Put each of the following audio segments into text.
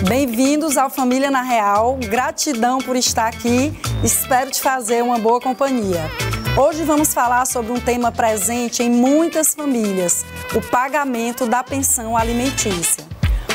Bem-vindos ao Família na Real, gratidão por estar aqui, espero te fazer uma boa companhia. Hoje vamos falar sobre um tema presente em muitas famílias, o pagamento da pensão alimentícia.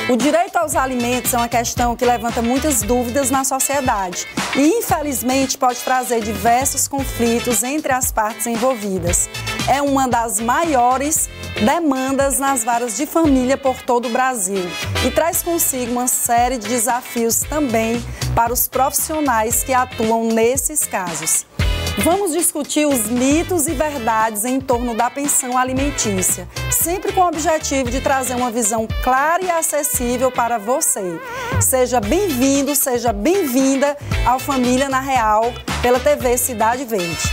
O direito aos alimentos é uma questão que levanta muitas dúvidas na sociedade e, infelizmente, pode trazer diversos conflitos entre as partes envolvidas. É uma das maiores demandas nas varas de família por todo o Brasil e traz consigo uma série de desafios também para os profissionais que atuam nesses casos. Vamos discutir os mitos e verdades em torno da pensão alimentícia, sempre com o objetivo de trazer uma visão clara e acessível para você. Seja bem-vindo, seja bem-vinda ao Família na Real pela TV Cidade Verde.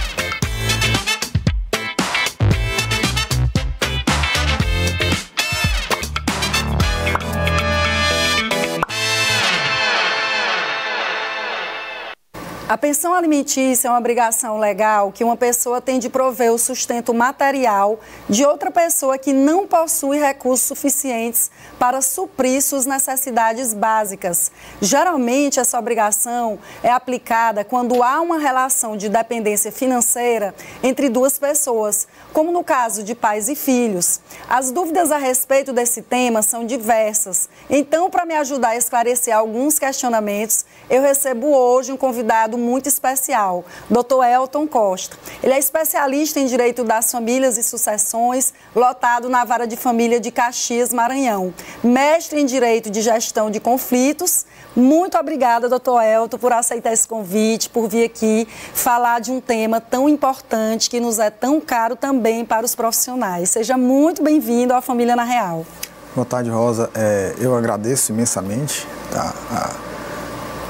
A pensão alimentícia é uma obrigação legal que uma pessoa tem de prover o sustento material de outra pessoa que não possui recursos suficientes para suprir suas necessidades básicas. Geralmente, essa obrigação é aplicada quando há uma relação de dependência financeira entre duas pessoas, como no caso de pais e filhos. As dúvidas a respeito desse tema são diversas. Então, para me ajudar a esclarecer alguns questionamentos, eu recebo hoje um convidado muito especial, Dr. Elton Costa. Ele é especialista em Direito das Famílias e Sucessões, lotado na Vara de Família de Caxias, Maranhão. Mestre em Direito de Gestão de Conflitos. Muito obrigada, Dr. Elton, por aceitar esse convite, por vir aqui falar de um tema tão importante que nos é tão caro também para os profissionais. Seja muito bem-vindo à Família na Real. Boa tarde, Rosa. Eu agradeço imensamente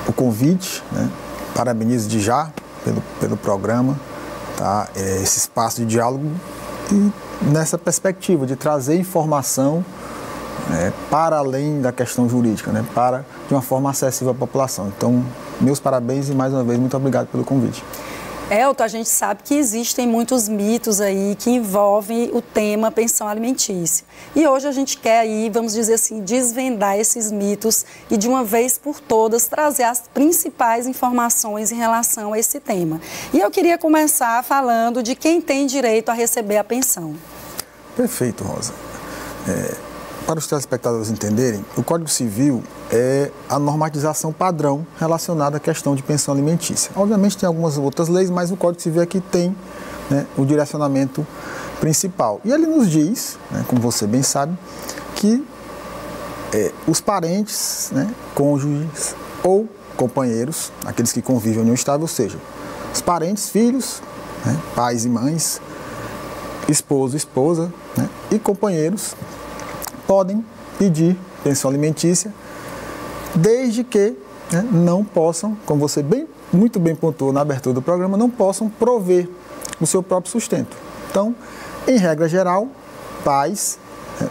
o convite, né? Parabenizo de já pelo programa, tá? Esse espaço de diálogo e nessa perspectiva de trazer informação para além da questão jurídica, né? De uma forma acessível à população. Então, meus parabéns e mais uma vez muito obrigado pelo convite. Elton, a gente sabe que existem muitos mitos aí que envolvem o tema pensão alimentícia. E hoje a gente quer aí, vamos dizer assim, desvendar esses mitos e de uma vez por todas trazer as principais informações em relação a esse tema. E eu queria começar falando de quem tem direito a receber a pensão. Perfeito, Rosa. Para os telespectadores entenderem, o Código Civil é a normatização padrão relacionada à questão de pensão alimentícia. Obviamente tem algumas outras leis, mas o Código Civil aqui tem, né, o direcionamento principal. E ele nos diz, né, como você bem sabe, que os parentes, né, cônjuges ou companheiros, aqueles que convivem em união estável, ou seja, os parentes, filhos, né, pais e mães, esposo, esposa, né, e companheiros, podem pedir pensão alimentícia, desde que, né, não possam, como você muito bem pontuou na abertura do programa, não possam prover o seu próprio sustento. Então, em regra geral, pais,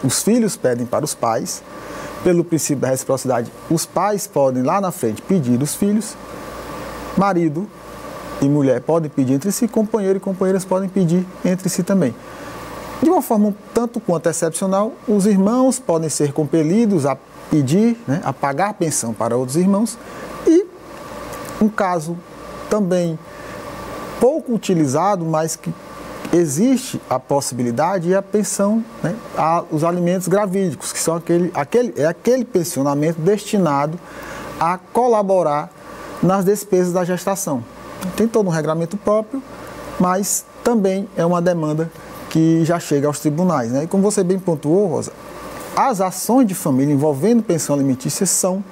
os filhos pedem para os pais, pelo princípio da reciprocidade, os pais podem lá na frente pedir os filhos, marido e mulher podem pedir entre si, companheiro e companheiras podem pedir entre si também. De uma forma tanto quanto excepcional, os irmãos podem ser compelidos a pedir, né, a pagar pensão para outros irmãos. E um caso também pouco utilizado, mas que existe a possibilidade, é a pensão, né, aos alimentos gravídicos, que são aquele pensionamento destinado a colaborar nas despesas da gestação. Tem todo um regramento próprio, mas também é uma demanda que já chega aos tribunais, né? E como você bem pontuou, Rosa, as ações de família envolvendo pensão alimentícia são,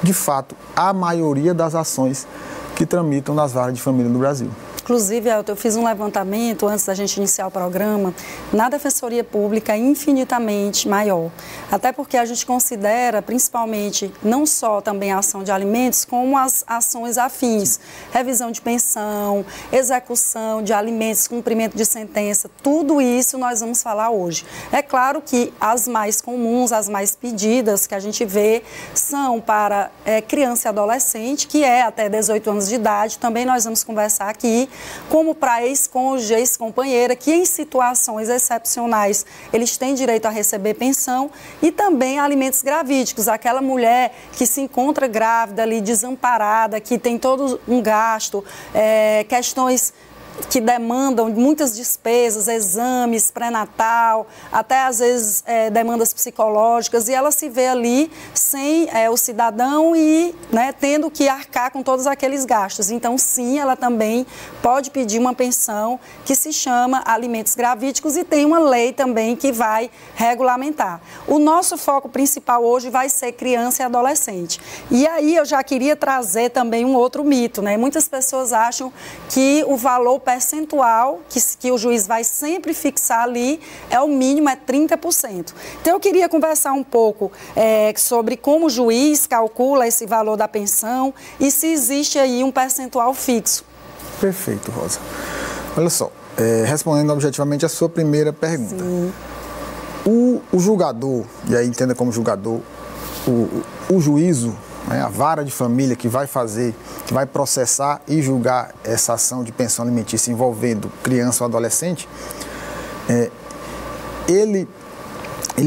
de fato, a maioria das ações que tramitam nas varas de família no Brasil. Inclusive, Elton, eu fiz um levantamento antes da gente iniciar o programa, na Defensoria Pública é infinitamente maior. Até porque a gente considera, principalmente, não só também a ação de alimentos, como as ações afins, revisão de pensão, execução de alimentos, cumprimento de sentença, tudo isso nós vamos falar hoje. É claro que as mais comuns, as mais pedidas que a gente vê são para criança e adolescente, que é até 18 anos de idade, também nós vamos conversar aqui, como para ex-cônjuge, ex-companheira, que em situações excepcionais eles têm direito a receber pensão, e também alimentos gravídicos, aquela mulher que se encontra grávida ali, desamparada, que tem todo um gasto, questões que demandam muitas despesas, exames, pré-natal, até às vezes demandas psicológicas, e ela se vê ali sem o cidadão e tendo que arcar com todos aqueles gastos. Então, sim, ela também pode pedir uma pensão que se chama alimentos gravídicos, e tem uma lei também que vai regulamentar. O nosso foco principal hoje vai ser criança e adolescente. E aí eu já queria trazer também um outro mito, Muitas pessoas acham que o valor percentual que o juiz vai sempre fixar ali é o mínimo, é 30%. Então, eu queria conversar um pouco sobre como o juiz calcula esse valor da pensão e se existe aí um percentual fixo. Perfeito, Rosa. Olha só, respondendo objetivamente a sua primeira pergunta. O julgador, e aí entenda como julgador, o juízo, a vara de família que vai processar e julgar essa ação de pensão alimentícia envolvendo criança ou adolescente, ele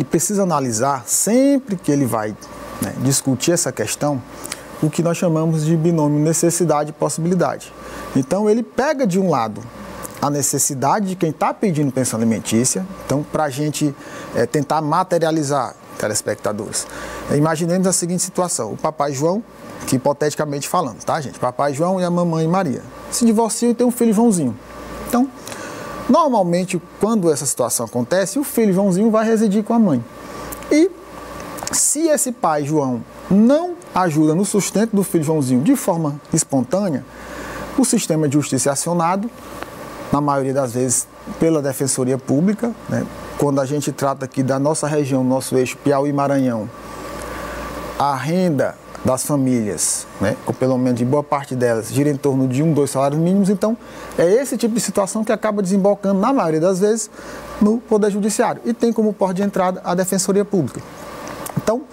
precisa analisar, sempre que ele vai discutir essa questão, o que nós chamamos de binômio necessidade e possibilidade. Então, ele pega de um lado a necessidade de quem está pedindo pensão alimentícia, então, para a gente tentar materializar, telespectadores, imaginemos a seguinte situação: o papai João, que hipoteticamente falando, tá, gente? Papai João e a mamãe Maria se divorciam e tem um filho Joãozinho. Então, normalmente, quando essa situação acontece, o filho Joãozinho vai residir com a mãe. E se esse pai João não ajuda no sustento do filho Joãozinho de forma espontânea, o sistema de justiça é acionado, na maioria das vezes pela Defensoria Pública, Quando a gente trata aqui da nossa região, nosso eixo Piauí-Maranhão, a renda das famílias, ou pelo menos de boa parte delas, gira em torno de 1, 2 salários mínimos. Então, é esse tipo de situação que acaba desembocando, na maioria das vezes, no Poder Judiciário. E tem como porta de entrada a Defensoria Pública. Então,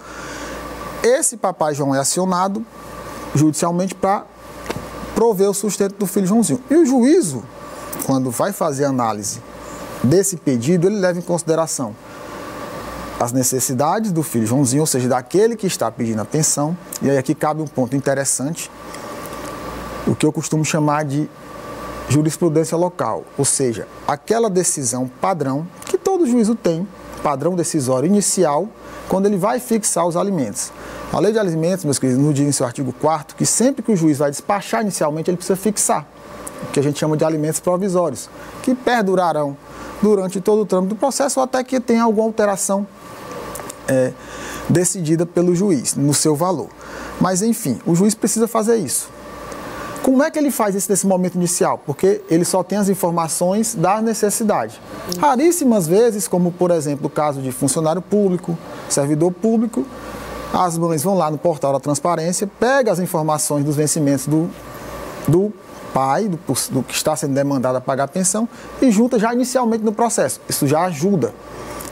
esse papai João é acionado judicialmente para prover o sustento do filho Joãozinho. E o juízo, quando vai fazer a análise desse pedido, ele leva em consideração as necessidades do filho Joãozinho, ou seja, daquele que está pedindo a pensão. E aí aqui cabe um ponto interessante, o que eu costumo chamar de jurisprudência local, ou seja, aquela decisão padrão que todo juízo tem, padrão decisório inicial, quando ele vai fixar os alimentos. A lei de alimentos, meus queridos, nos diz em seu artigo 4º que sempre que o juiz vai despachar inicialmente, ele precisa fixar o que a gente chama de alimentos provisórios, que perdurarão durante todo o trâmite do processo ou até que tenha alguma alteração decidida pelo juiz no seu valor. Mas, enfim, o juiz precisa fazer isso. Como é que ele faz isso nesse momento inicial? Porque ele só tem as informações da necessidade. Raríssimas vezes, como por exemplo o caso de funcionário público, servidor público, as mães vão lá no portal da transparência, pegam as informações dos vencimentos do pai, do que está sendo demandado a pagar a pensão, e junta já inicialmente no processo. Isso já ajuda.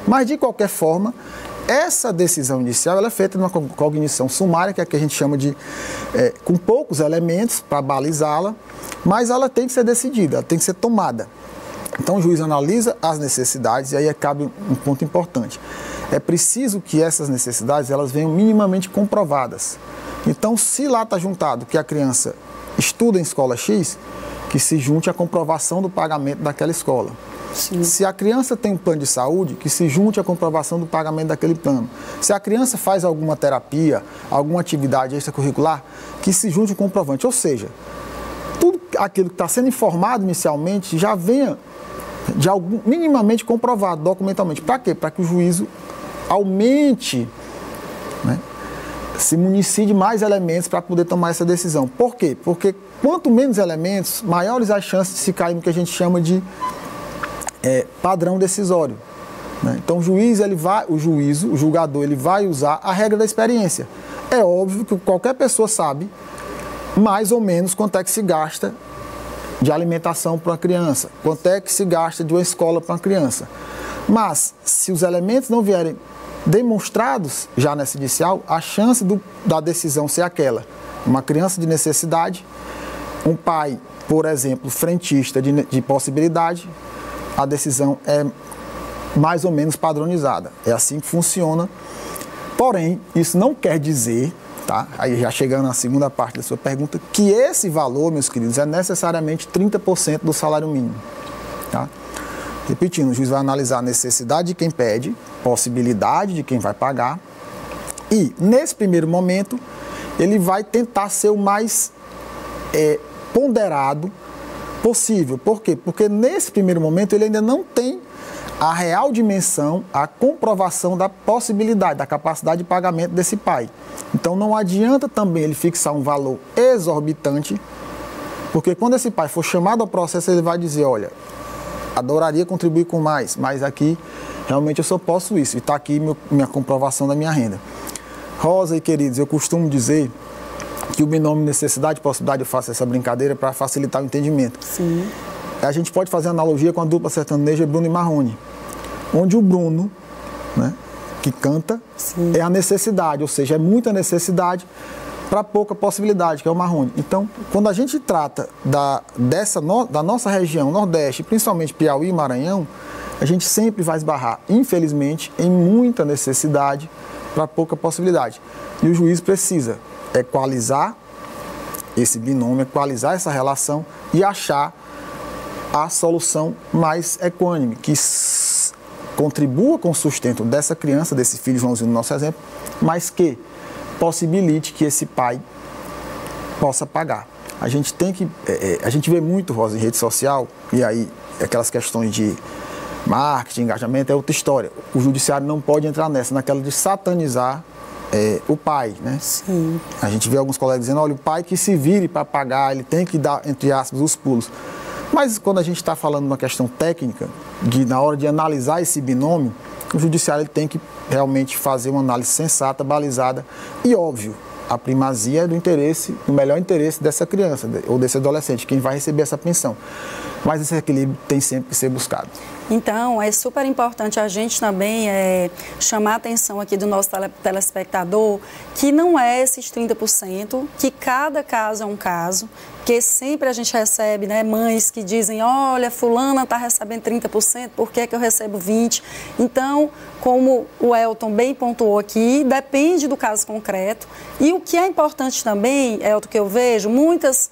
Mas, de qualquer forma, essa decisão inicial ela é feita numa cognição sumária, que é a que a gente chama de, com poucos elementos para balizá-la, mas ela tem que ser decidida, ela tem que ser tomada. Então, o juiz analisa as necessidades e aí cabe um ponto importante. É preciso que essas necessidades elas venham minimamente comprovadas. Então, se lá está juntado que a criança estuda em escola X, que se junte a comprovação do pagamento daquela escola. Sim. Se a criança tem um plano de saúde, que se junte a comprovação do pagamento daquele plano. Se a criança faz alguma terapia, alguma atividade extracurricular, que se junte o comprovante. Ou seja, tudo aquilo que está sendo informado inicialmente já venha minimamente comprovado documentalmente. Para quê? Para que o juízo aumente, se municie de mais elementos para poder tomar essa decisão. Por quê? Porque quanto menos elementos, maiores as chances de se cair no que a gente chama de padrão decisório. Então o julgador, ele vai usar a regra da experiência. É óbvio que qualquer pessoa sabe mais ou menos quanto é que se gasta de alimentação para uma criança, quanto é que se gasta de uma escola para uma criança. Mas, se os elementos não vierem demonstrados já nessa inicial, a chance da decisão ser aquela: uma criança de necessidade Um pai, por exemplo, frentista de possibilidade, a decisão é mais ou menos padronizada. É assim que funciona. Porém, isso não quer dizer, tá? Aí já chegando na segunda parte da sua pergunta, que esse valor, meus queridos, é necessariamente 30% do salário mínimo, tá? Repetindo, o juiz vai analisar a necessidade de quem pede, possibilidade de quem vai pagar e, nesse primeiro momento, ele vai tentar ser o mais ponderado possível. Por quê? Porque nesse primeiro momento ele ainda não tem a real dimensão, a comprovação da possibilidade, da capacidade de pagamento desse pai. Então não adianta também ele fixar um valor exorbitante, porque quando esse pai for chamado ao processo, ele vai dizer, olha, adoraria contribuir com mais, mas aqui realmente eu só posso isso, e está aqui minha comprovação da minha renda. Rosa e queridos, eu costumo dizer que o binômio necessidade e possibilidade, eu faço essa brincadeira para facilitar o entendimento. Sim. A gente pode fazer analogia com a dupla sertaneja Bruno e Marrone, onde o Bruno, né, que canta, sim, é a necessidade, ou seja, é muita necessidade para pouca possibilidade, que é o Marrone. Então, quando a gente trata da nossa região, Nordeste, principalmente Piauí e Maranhão, a gente sempre vai esbarrar, infelizmente, em muita necessidade para pouca possibilidade. E o juiz precisa equalizar esse binômio, equalizar essa relação e achar a solução mais equânime, que contribua com o sustento dessa criança, desse filho Joãozinho no nosso exemplo, mas que possibilite que esse pai possa pagar. A gente tem que, a gente vê muito, Rosa, em rede social, e aí aquelas questões de marketing, engajamento, é outra história. O judiciário não pode entrar naquela de satanizar o pai, né? Sim. A gente vê alguns colegas dizendo, olha, o pai que se vire para pagar, ele tem que dar, entre aspas, os pulos. Mas quando a gente está falando de uma questão técnica, na hora de analisar esse binômio, o judiciário ele tem que realmente fazer uma análise sensata, balizada e, óbvio, a primazia é do melhor interesse dessa criança ou desse adolescente, quem vai receber essa pensão. Mas esse equilíbrio tem sempre que ser buscado. Então, é super importante a gente também chamar a atenção aqui do nosso telespectador que não é esses 30%, que cada caso é um caso, que sempre a gente recebe, né, mães que dizem, olha, fulana está recebendo 30%, por que eu recebo 20%? Então, como o Elton bem pontuou aqui, depende do caso concreto. E o que é importante também, Elton, que eu vejo, muitos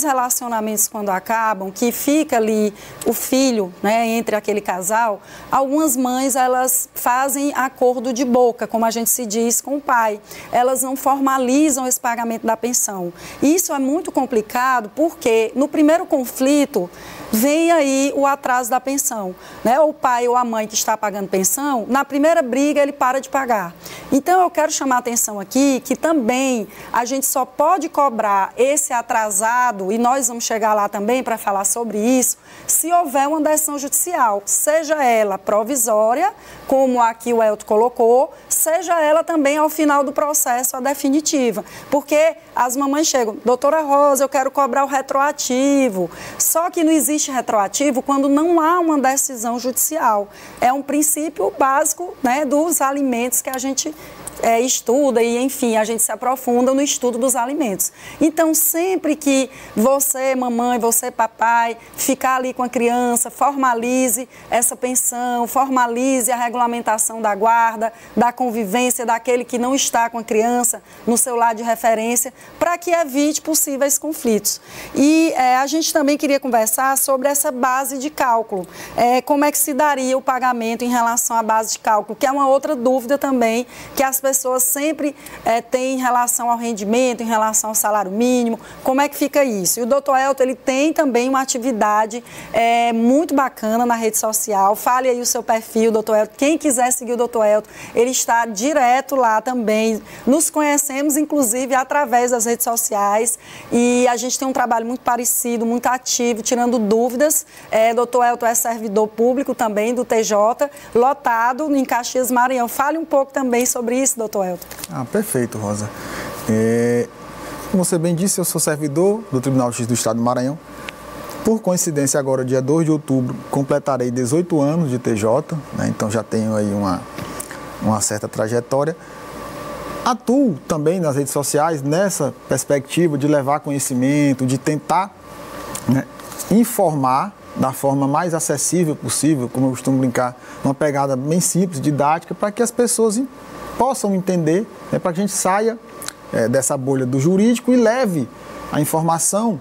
relacionamentos quando acabam, que fica ali o filho, né, entre aquele casal, algumas mães, elas fazem acordo de boca, como a gente se diz, com o pai. Elas não formalizam esse pagamento da pensão. Isso é muito complicado, porque no primeiro conflito vem aí o atraso da pensão, né? O pai ou a mãe que está pagando pensão, na primeira briga ele para de pagar. Então eu quero chamar a atenção aqui que também a gente só pode cobrar esse atrasado, e nós vamos chegar lá também para falar sobre isso, se houver uma decisão judicial, seja ela provisória, como aqui o Elton colocou, seja ela também ao final do processo a definitiva. Porque as mamães chegam, doutora Rosa, eu quero cobrar o retroativo. Só que não existe retroativo quando não há uma decisão judicial. É um princípio básico, né, dos alimentos que a gente estuda e, enfim, a gente se aprofunda no estudo dos alimentos. Então, sempre que você, mamãe, você, papai, ficar ali com a criança, formalize essa pensão, formalize a regulamentação da guarda, da convivência daquele que não está com a criança no seu lar de referência, para que evite possíveis conflitos. E a gente também queria conversar sobre essa base de cálculo. Como é que se daria o pagamento em relação à base de cálculo, que é uma outra dúvida também que as pessoas sempre têm em relação ao rendimento, em relação ao salário mínimo, como é que fica isso? E o doutor Elton, ele tem também uma atividade muito bacana na rede social, fale aí o seu perfil, doutor Elton, quem quiser seguir o doutor Elton, ele está direto lá também, nos conhecemos inclusive através das redes sociais e a gente tem um trabalho muito parecido, muito ativo, tirando dúvidas. Doutor Elton é servidor público também do TJ, lotado em Caxias, Maranhão. Fale um pouco também sobre isso, doutor Elton. Perfeito, Rosa. Como você bem disse, eu sou servidor do Tribunal de Justiça do Estado do Maranhão. Por coincidência, agora, dia 2 de outubro, completarei 18 anos de TJ, né? Então já tenho aí uma certa trajetória. Atuo também nas redes sociais nessa perspectiva de levar conhecimento, de tentar, né, informar da forma mais acessível possível, como eu costumo brincar, uma pegada bem simples, didática, para que as pessoas possam entender, né, para que a gente saia dessa bolha do jurídico e leve a informação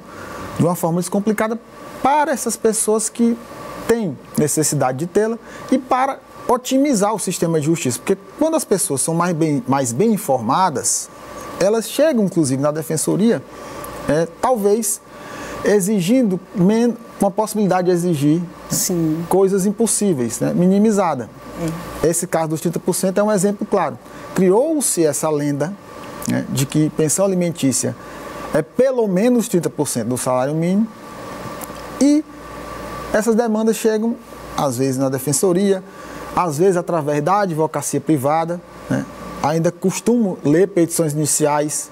de uma forma descomplicada para essas pessoas que têm necessidade de tê-la e para otimizar o sistema de justiça. Porque quando as pessoas são mais bem informadas, elas chegam, inclusive, na defensoria, talvez exigindo, com a possibilidade de exigir coisas impossíveis, né? Minimizada. Esse caso dos 30% é um exemplo claro. Criou-se essa lenda, né, de que pensão alimentícia é pelo menos 30% do salário mínimo e essas demandas chegam, às vezes, na defensoria, às vezes através da advocacia privada, né? Ainda costumo ler petições iniciais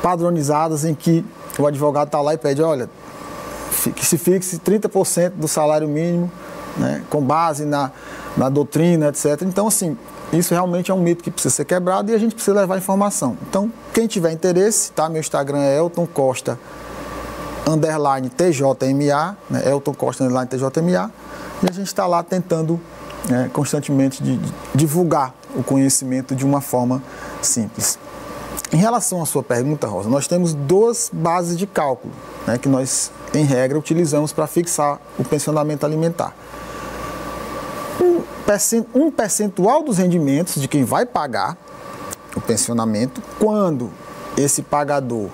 padronizadas em que o advogado está lá e pede, olha, que se fixe 30% do salário mínimo, né, com base na doutrina, etc. Então, assim, isso realmente é um mito que precisa ser quebrado e a gente precisa levar informação. Então, quem tiver interesse, tá? Meu Instagram é Elton Costa _TJMA, né? Elton Costa _TJMA, e a gente está lá tentando, né, constantemente de divulgar o conhecimento de uma forma simples. Em relação à sua pergunta, Rosa, nós temos duas bases de cálculo, né, que nós, em regra, utilizamos para fixar o pensionamento alimentar. Um percentual dos rendimentos de quem vai pagar o pensionamento, quando esse pagador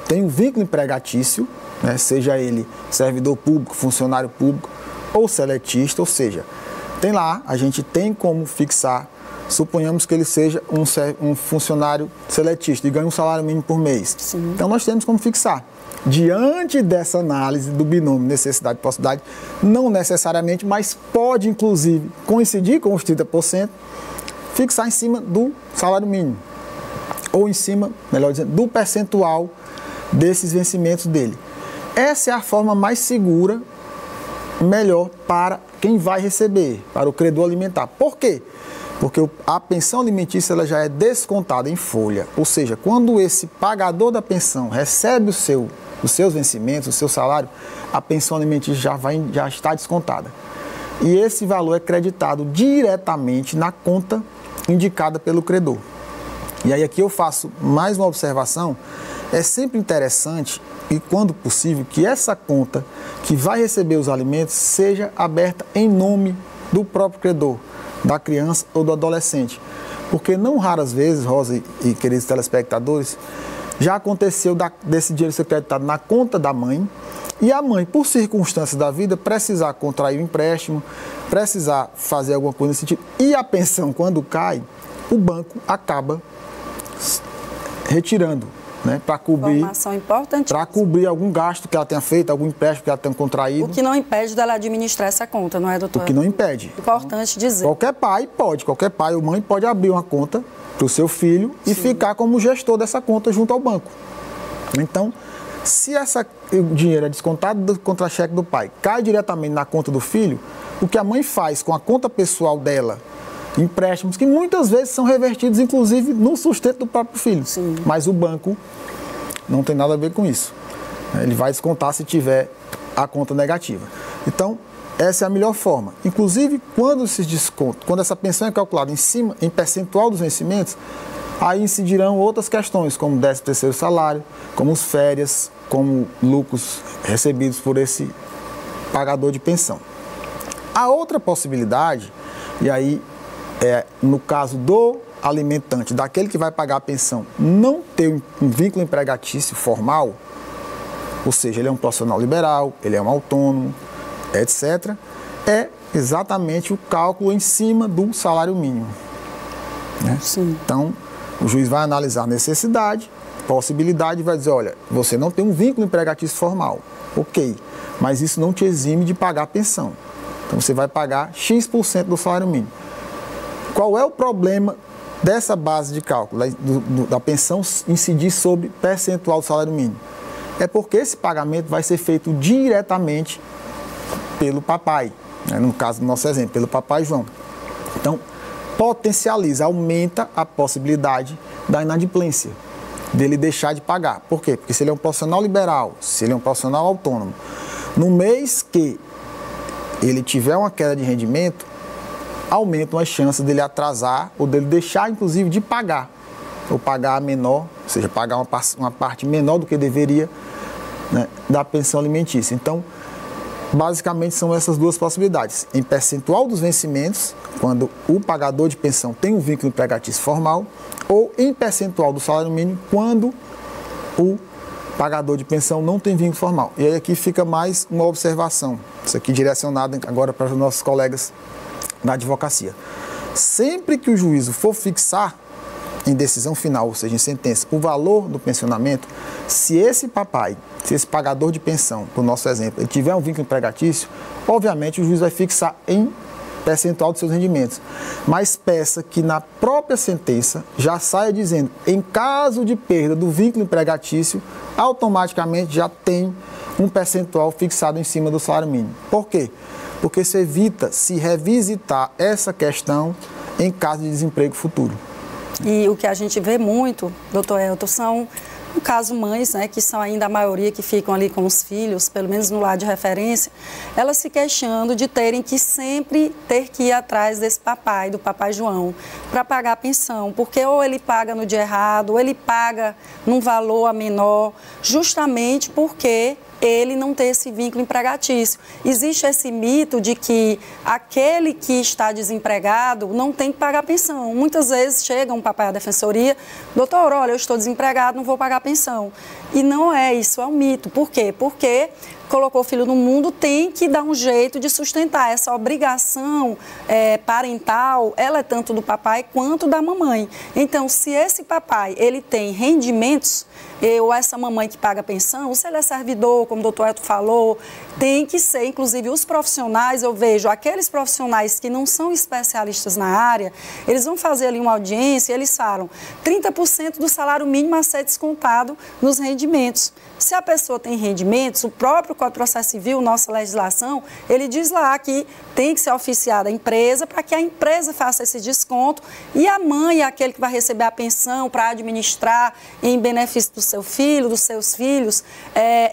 tem um vínculo empregatício, né, seja ele servidor público, funcionário público ou seletista, ou seja, a gente tem como fixar, suponhamos que ele seja um funcionário seletista e ganha um salário mínimo por mês. Sim. Então nós temos como fixar. Diante dessa análise do binômio necessidade e possibilidade, não necessariamente, mas pode inclusive coincidir com os 30%, fixar em cima do salário mínimo. Ou em cima, melhor dizendo, do percentual desses vencimentos dele. Essa é a forma mais segura, melhor para quem vai receber, para o credor alimentar. Por quê? Porque a pensão alimentícia ela já é descontada em folha. Ou seja, quando esse pagador da pensão recebe os seus vencimentos, o seu salário, a pensão alimentícia já está descontada. E esse valor é creditado diretamente na conta indicada pelo credor. E aí aqui eu faço mais uma observação. É sempre interessante e, quando possível, que essa conta que vai receber os alimentos seja aberta em nome do próprio credor, da criança ou do adolescente. Porque não raras vezes, Rosa e queridos telespectadores, já aconteceu desse dinheiro ser creditado na conta da mãe e a mãe, por circunstâncias da vida, precisar contrair um empréstimo, precisar fazer alguma coisa nesse sentido. E a pensão, quando cai, o banco acaba retirando, né, para cobrir algum gasto que ela tenha feito, algum empréstimo que ela tenha contraído. O que não impede dela administrar essa conta, não é, doutor? O que não impede. Importante dizer. Qualquer pai ou mãe pode abrir uma conta para o seu filho e ficar como gestor dessa conta junto ao banco. Então, se o dinheiro é descontado do contra-cheque do pai, cai diretamente na conta do filho, o que a mãe faz com a conta pessoal dela, empréstimos que muitas vezes são revertidos, inclusive, no sustento do próprio filho. Sim. Mas o banco não tem nada a ver com isso. Ele vai descontar se tiver a conta negativa. Então, essa é a melhor forma. Inclusive, quando essa pensão é calculada em percentual dos vencimentos, aí incidirão outras questões, como 13º salário, como as férias, como lucros recebidos por esse pagador de pensão. A outra possibilidade, e aí no caso do alimentante, daquele que vai pagar a pensão, não ter um vínculo empregatício formal, ou seja, ele é um profissional liberal, ele é um autônomo, etc., é exatamente o cálculo em cima do salário mínimo. Né? Sim. Então, o juiz vai analisar a necessidade, possibilidade e vai dizer, olha, você não tem um vínculo empregatício formal, ok, mas isso não te exime de pagar a pensão. Então, você vai pagar X% do salário mínimo. Qual é o problema dessa base de cálculo, da pensão incidir sobre percentual do salário mínimo? É porque esse pagamento vai ser feito diretamente pelo papai, né? No caso do nosso exemplo, pelo papai João. Então, potencializa, aumenta a possibilidade da inadimplência, dele deixar de pagar. Por quê? Porque se ele é um profissional liberal, se ele é um profissional autônomo, no mês que ele tiver uma queda de rendimento, aumentam as chances dele atrasar ou dele deixar, inclusive, de pagar, ou pagar a menor, ou seja, pagar uma parte menor do que deveria, né, da pensão alimentícia. Então, basicamente são essas duas possibilidades: em percentual dos vencimentos, quando o pagador de pensão tem um vínculo empregatício formal, ou em percentual do salário mínimo, quando o pagador de pensão não tem vínculo formal. E aí aqui fica mais uma observação, isso aqui direcionado agora para os nossos colegas da advocacia. Sempre que o juízo for fixar em decisão final, ou seja, em sentença, o valor do pensionamento, se esse pagador de pensão, por nosso exemplo, ele tiver um vínculo empregatício, obviamente o juiz vai fixar em percentual dos seus rendimentos. Mas peça que na própria sentença já saia dizendo, em caso de perda do vínculo empregatício, automaticamente já tem um percentual fixado em cima do salário mínimo. Por quê? Porque isso evita se revisitar essa questão em caso de desemprego futuro. E o que a gente vê muito, doutor Elton, são, no caso, mães, né, que são ainda a maioria que ficam ali com os filhos, pelo menos no lar de referência, elas se queixando de terem que sempre ter que ir atrás desse papai, do papai João, para pagar a pensão, porque ou ele paga no dia errado, ou ele paga num valor a menor, justamente porque ele não tem esse vínculo empregatício. Existe esse mito de que aquele que está desempregado não tem que pagar pensão. Muitas vezes chega um papai à defensoria, doutor, olha, eu estou desempregado, não vou pagar pensão. E não é isso, é um mito. Por quê? Porque colocou o filho no mundo, tem que dar um jeito de sustentar. Essa obrigação parental, ela é tanto do papai quanto da mamãe. Então, se esse papai, ele tem rendimentos, ou essa mamãe que paga pensão, se ele é servidor, como o doutor Elton falou, tem que ser, inclusive, os profissionais, eu vejo aqueles profissionais que não são especialistas na área, eles vão fazer ali uma audiência e eles falam 30% do salário mínimo a ser descontado nos rendimentos. Se a pessoa tem rendimentos, o próprio Código de Processo Civil, nossa legislação, ele diz lá que tem que ser oficiada a empresa para que a empresa faça esse desconto e a mãe, aquele que vai receber a pensão para administrar em benefício do seu filho, dos seus filhos,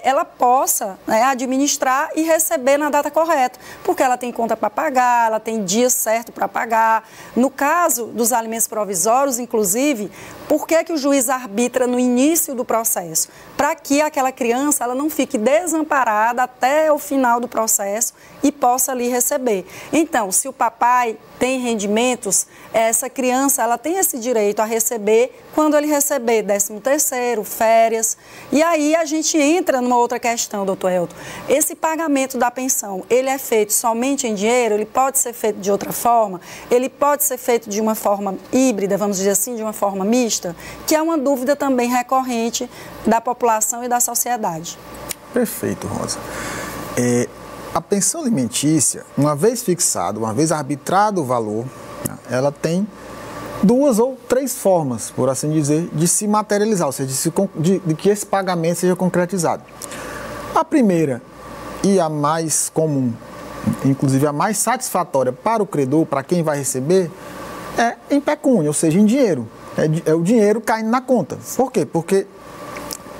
ela possa, né, administrar e receber na data correta, porque ela tem conta para pagar, ela tem dia certo para pagar. No caso dos alimentos provisórios, inclusive, por que o juiz arbitra no início do processo? Para que aquela criança ela não fique desamparada até o final do processo e possa ali receber. Então, se o papai tem rendimentos, essa criança ela tem esse direito a receber quando ele receber 13º, férias. E aí a gente entra numa outra questão, doutor Elton. Esse pagamento da pensão, ele é feito somente em dinheiro? Ele pode ser feito de outra forma? Ele pode ser feito de uma forma híbrida, vamos dizer assim, de uma forma mista? Que é uma dúvida também recorrente da população e da sociedade. Perfeito, Rosa. A pensão alimentícia, uma vez fixado, uma vez arbitrado o valor, ela tem 2 ou 3 formas, por assim dizer, de se materializar, ou seja, de que esse pagamento seja concretizado. A primeira e a mais comum, inclusive a mais satisfatória para o credor, para quem vai receber, é em pecúnia, ou seja, em dinheiro. É o dinheiro caindo na conta. Por quê? Porque,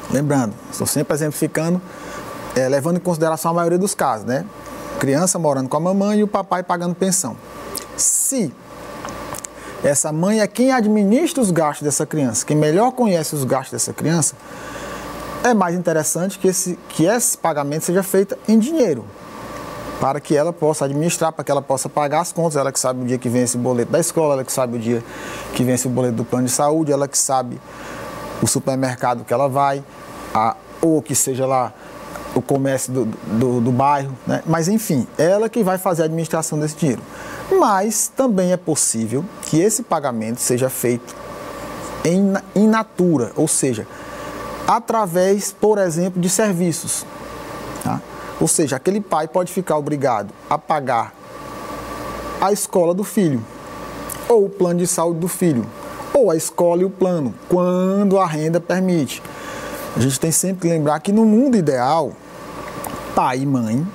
lembrando, estou sempre exemplificando, levando em consideração a maioria dos casos, né? Criança morando com a mamãe e o papai pagando pensão. Se essa mãe é quem administra os gastos dessa criança, quem melhor conhece os gastos dessa criança, é mais interessante que esse pagamento seja feito em dinheiro, para que ela possa administrar, para que ela possa pagar as contas, ela que sabe o dia que vence o boleto da escola, ela que sabe o dia que vence o boleto do plano de saúde, ela que sabe o supermercado que ela vai, ou que seja lá o comércio do bairro, né? Mas enfim, ela que vai fazer a administração desse dinheiro. Mas também é possível que esse pagamento seja feito em natura, ou seja, através, por exemplo, de serviços. Tá? Ou seja, aquele pai pode ficar obrigado a pagar a escola do filho, ou o plano de saúde do filho, ou a escola e o plano, quando a renda permite. A gente tem sempre que lembrar que no mundo ideal, pai e mãe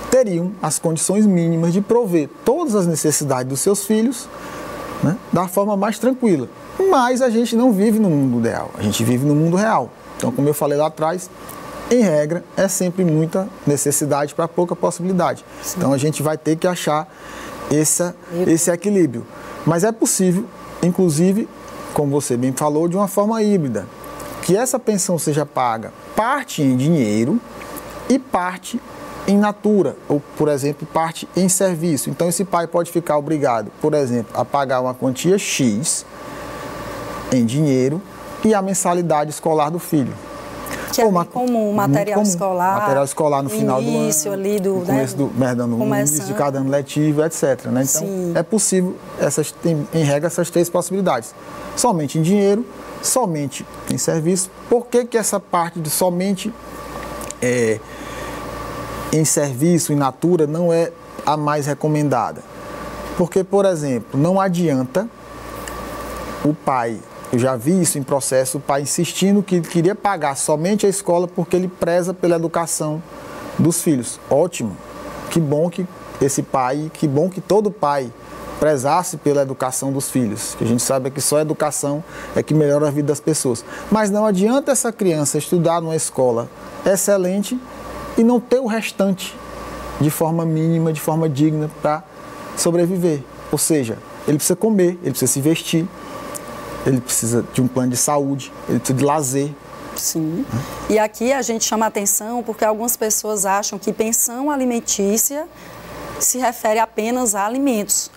teriam as condições mínimas de prover todas as necessidades dos seus filhos, né, da forma mais tranquila. mas a gente não vive no mundo ideal, a gente vive no mundo real. Então, como eu falei lá atrás, em regra, é sempre muita necessidade para pouca possibilidade. Sim. Então, a gente vai ter que achar esse equilíbrio. Mas é possível, inclusive, como você bem falou, de uma forma híbrida, que essa pensão seja paga parte em dinheiro e parte em natura, ou, por exemplo, parte em serviço. Então, esse pai pode ficar obrigado, por exemplo, a pagar uma quantia X em dinheiro e a mensalidade escolar do filho. Que é comum, material escolar. Material escolar no final do ano. Início ali do... No início de cada ano letivo, etc. Né? Então, sim, é possível, em regra, essas três possibilidades. Somente em dinheiro, somente em serviço. Por que essa parte de somente em serviço, in natura, não é a mais recomendada? Porque, por exemplo, não adianta o pai... Eu já vi isso em processo, o pai insistindo que queria pagar somente a escola porque ele preza pela educação dos filhos. Ótimo, que bom que esse pai, que bom que todo pai prezasse pela educação dos filhos, que a gente sabe que só a educação é que melhora a vida das pessoas. Mas não adianta essa criança estudar numa escola excelente e não ter o restante de forma mínima, de forma digna para sobreviver. Ou seja, ele precisa comer, ele precisa se vestir, ele precisa de um plano de saúde, ele precisa de lazer. Sim. E aqui a gente chama a atenção porque algumas pessoas acham que pensão alimentícia se refere apenas a alimentos.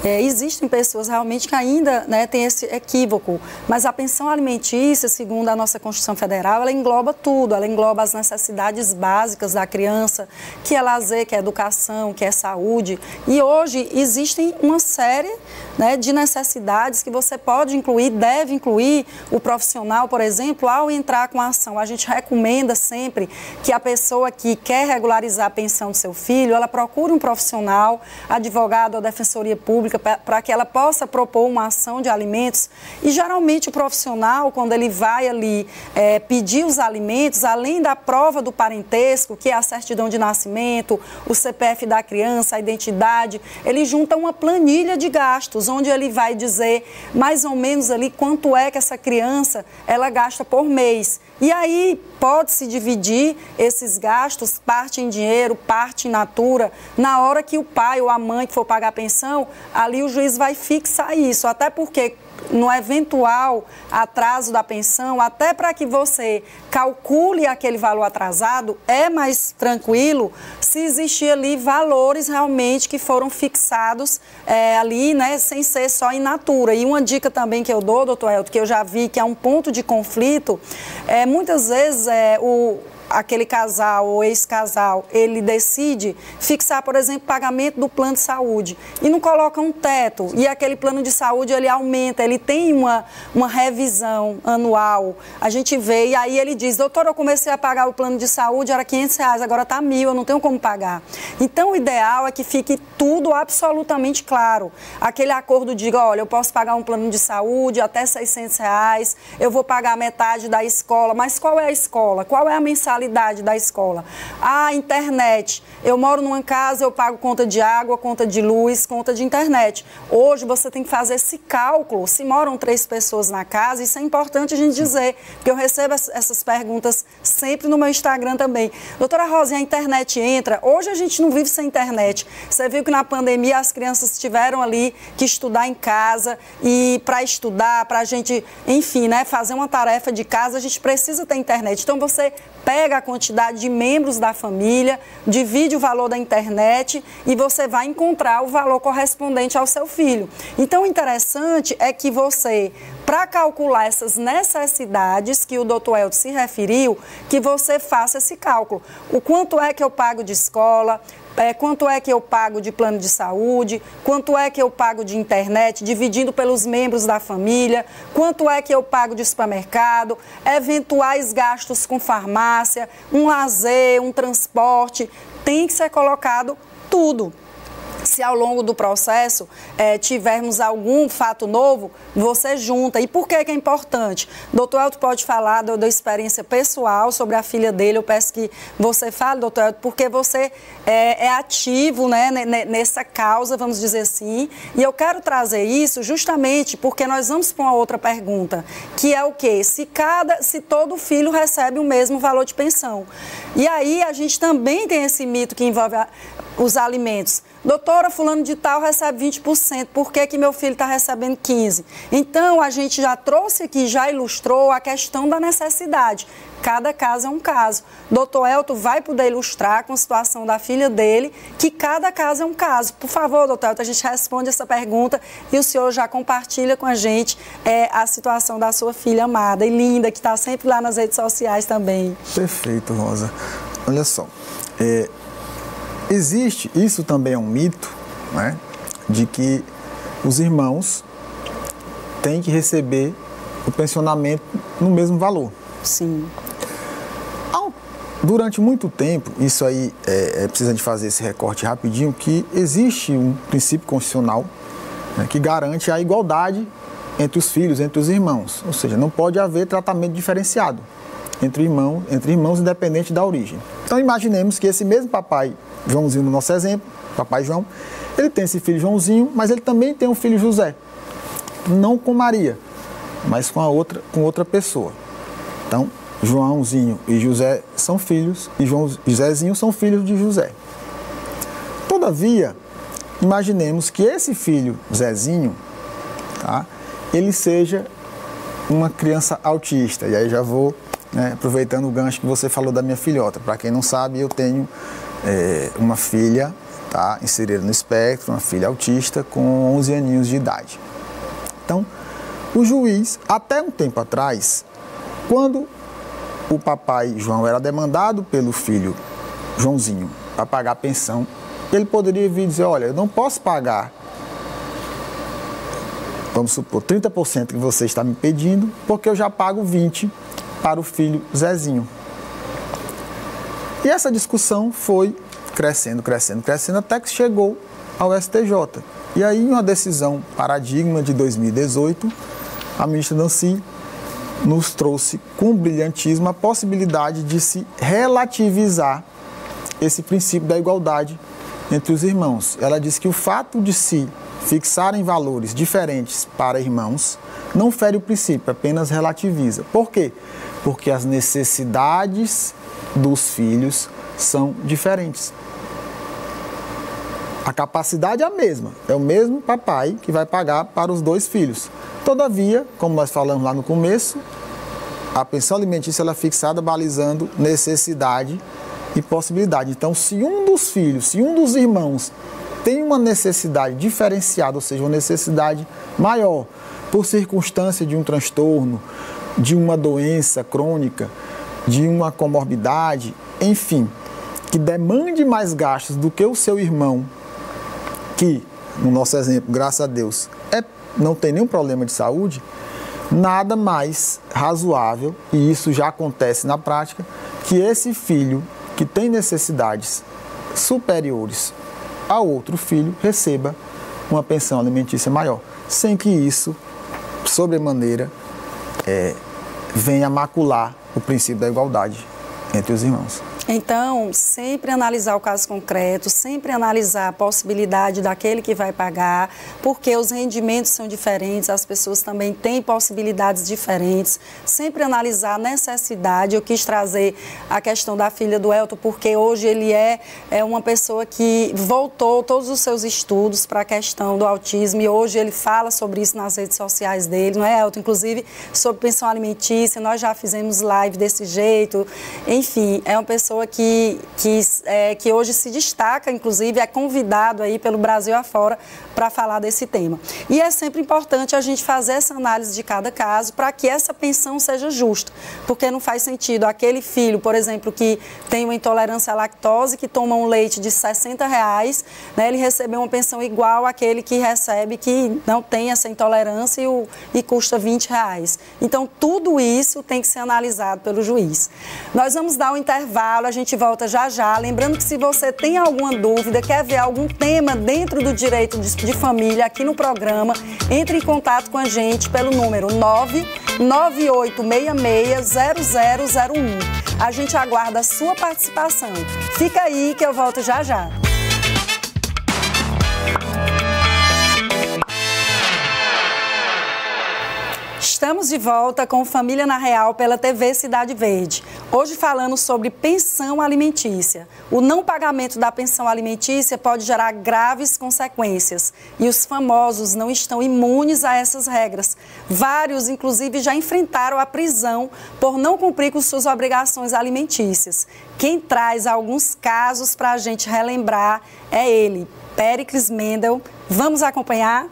Existem pessoas realmente que ainda têm esse equívoco, mas a pensão alimentícia, segundo a nossa Constituição Federal, ela engloba tudo, ela engloba as necessidades básicas da criança, que é lazer, que é educação, que é saúde. E hoje existem uma série de necessidades que você pode incluir, deve incluir o profissional, por exemplo, ao entrar com a ação. A gente recomenda sempre que a pessoa que quer regularizar a pensão do seu filho, ela procure um profissional, advogado ou defensoria pública, para que ela possa propor uma ação de alimentos. E geralmente o profissional, quando ele vai ali pedir os alimentos, além da prova do parentesco, que é a certidão de nascimento, o CPF da criança, a identidade, ele junta uma planilha de gastos, onde ele vai dizer mais ou menos ali quanto é que essa criança ela gasta por mês. E aí pode-se dividir esses gastos, parte em dinheiro, parte em natura, na hora que o pai ou a mãe que for pagar a pensão, ali o juiz vai fixar isso, até porque no eventual atraso da pensão, até para que você calcule aquele valor atrasado, é mais tranquilo se existir ali valores realmente que foram fixados ali, sem ser só in natura. E uma dica também que eu dou, doutor Elton, que eu já vi que é um ponto de conflito, muitas vezes aquele casal ou ex-casal, ele decide fixar, por exemplo, pagamento do plano de saúde e não coloca um teto, e aquele plano de saúde ele aumenta, ele tem uma revisão anual, a gente vê, e aí ele diz, doutor, eu comecei a pagar o plano de saúde, era R$500, agora está 1.000, eu não tenho como pagar. Então o ideal é que fique tudo absolutamente claro, aquele acordo diga, olha, eu posso pagar um plano de saúde até R$600, eu vou pagar metade da escola, mas qual é a escola? Qual é a mensalidade da escola? A internet. Eu moro numa casa, eu pago conta de água, conta de luz, conta de internet. Hoje você tem que fazer esse cálculo. Se moram 3 pessoas na casa, isso é importante a gente dizer, porque eu recebo essas perguntas sempre no meu Instagram também. Doutora Rosa, a internet entra? Hoje a gente não vive sem internet. Você viu que na pandemia as crianças tiveram ali que estudar em casa e para estudar, para a gente, enfim, fazer uma tarefa de casa, a gente precisa ter internet. Então você pega a quantidade de membros da família, divide o valor da internet e você vai encontrar o valor correspondente ao seu filho. Então, o interessante é que você, para calcular essas necessidades que o doutor Elton se referiu, que você faça esse cálculo. O quanto é que eu pago de escola, quanto é que eu pago de plano de saúde, quanto é que eu pago de internet, dividindo pelos membros da família, quanto é que eu pago de supermercado, eventuais gastos com farmácia, um lazer, um transporte, tem que ser colocado tudo. Se ao longo do processo tivermos algum fato novo, você junta. E por que é importante? Doutor Elton pode falar da experiência pessoal sobre a filha dele. Eu peço que você fale, doutor Elton, porque você é ativo, né, nessa causa, vamos dizer assim. E eu quero trazer isso justamente porque nós vamos para uma outra pergunta, que é o quê? Se todo filho recebe o mesmo valor de pensão. E aí a gente também tem esse mito que envolve os alimentos. Doutora, fulano de tal recebe 20%, por que meu filho está recebendo 15%? Então, a gente já trouxe aqui, já ilustrou a questão da necessidade. Cada caso é um caso. Doutor Elton vai poder ilustrar com a situação da filha dele, que cada caso é um caso. Por favor, doutor Elton, a gente responde essa pergunta e o senhor já compartilha com a gente a situação da sua filha amada e linda, que está sempre lá nas redes sociais também. Perfeito, Rosa. Olha só, existe, isso também é um mito, né, de que os irmãos têm que receber o pensionamento no mesmo valor. Sim. Durante muito tempo, isso aí precisa de fazer esse recorte rapidinho, que existe um princípio constitucional, né, que garante a igualdade entre os filhos, entre os irmãos. Ou seja, não pode haver tratamento diferenciado entre irmãos independente da origem. Então imaginemos que esse mesmo papai Joãozinho, no nosso exemplo, papai João, ele tem esse filho Joãozinho, mas ele também tem um filho José. Não com Maria, mas com outra pessoa. Então, Joãozinho e José são filhos, e Josézinho são filhos de José. Todavia, imaginemos que esse filho, Zezinho, tá, ele seja uma criança autista. E aí já vou, né, aproveitando o gancho que você falou da minha filhota. Para quem não sabe, eu tenho uma filha, tá, inserida no espectro, uma filha autista com 11 aninhos de idade. Então, o juiz, até um tempo atrás, quando o papai João era demandado pelo filho Joãozinho para pagar a pensão, ele poderia vir dizer, olha, eu não posso pagar, vamos supor, 30% que você está me pedindo, porque eu já pago 20% para o filho Zezinho. E essa discussão foi crescendo, até que chegou ao STJ. E aí, em uma decisão paradigma de 2018, a ministra Nancy nos trouxe com brilhantismo a possibilidade de se relativizar esse princípio da igualdade entre os irmãos. Ela disse que o fato de se fixarem valores diferentes para irmãos não fere o princípio, apenas relativiza. Por quê? Porque as necessidades dos filhos são diferentes. A capacidade é a mesma, é o mesmo papai que vai pagar para os dois filhos. Todavia, como nós falamos lá no começo, a pensão alimentícia ela é fixada balizando necessidade e possibilidade. Então, se um dos filhos, se um dos irmãos tem uma necessidade diferenciada, ou seja, uma necessidade maior, por circunstância de um transtorno, de uma doença crônica, de uma comorbidade, enfim, que demande mais gastos do que o seu irmão, que, no nosso exemplo, graças a Deus, não tem nenhum problema de saúde, nada mais razoável, e isso já acontece na prática, que esse filho que tem necessidades superiores ao outro filho receba uma pensão alimentícia maior, sem que isso, sobremaneira, venha macular o princípio da igualdade entre os irmãos. Então, sempre analisar o caso concreto, sempre analisar a possibilidade daquele que vai pagar, porque os rendimentos são diferentes, as pessoas também têm possibilidades diferentes. Sempre analisar a necessidade. Eu quis trazer a questão da filha do Elton, porque hoje ele é uma pessoa que voltou todos os seus estudos para a questão do autismo e hoje ele fala sobre isso nas redes sociais dele, não é, Elton? Inclusive sobre pensão alimentícia, nós já fizemos live desse jeito. Enfim, é uma pessoa que hoje se destaca, inclusive é convidado aí pelo Brasil afora para falar desse tema. E é sempre importante a gente fazer essa análise de cada caso para que essa pensão seja justa, porque não faz sentido aquele filho, por exemplo, que tem uma intolerância à lactose, que toma um leite de R$60, né, ele receber uma pensão igual àquele que recebe, que não tem essa intolerância e custa R$20. Então, tudo isso tem que ser analisado pelo juiz. Nós vamos dar um intervalo. intervalo, a gente volta já já. Lembrando que se você tem alguma dúvida, quer ver algum tema dentro do direito de família aqui no programa, entre em contato com a gente pelo número 998660001. A gente aguarda a sua participação. Fica aí que eu volto já já. Estamos de volta com Família na Real pela TV Cidade Verde. Hoje falando sobre pensão alimentícia. O não pagamento da pensão alimentícia pode gerar graves consequências e os famosos não estão imunes a essas regras. Vários, inclusive, já enfrentaram a prisão por não cumprir com suas obrigações alimentícias. Quem traz alguns casos para a gente relembrar é ele, Péricles Mendel. Vamos acompanhar?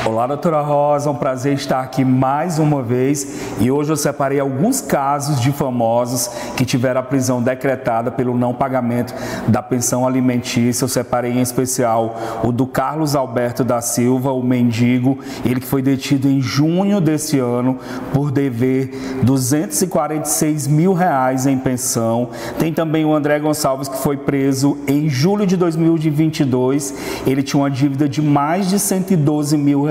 Olá, doutora Rosa, um prazer estar aqui mais uma vez e hoje eu separei alguns casos de famosos que tiveram a prisão decretada pelo não pagamento da pensão alimentícia. Eu separei em especial o do Carlos Alberto da Silva, o mendigo, ele que foi detido em junho desse ano por dever R$246 mil em pensão. Tem também o André Gonçalves, que foi preso em julho de 2022, ele tinha uma dívida de mais de R$112 mil.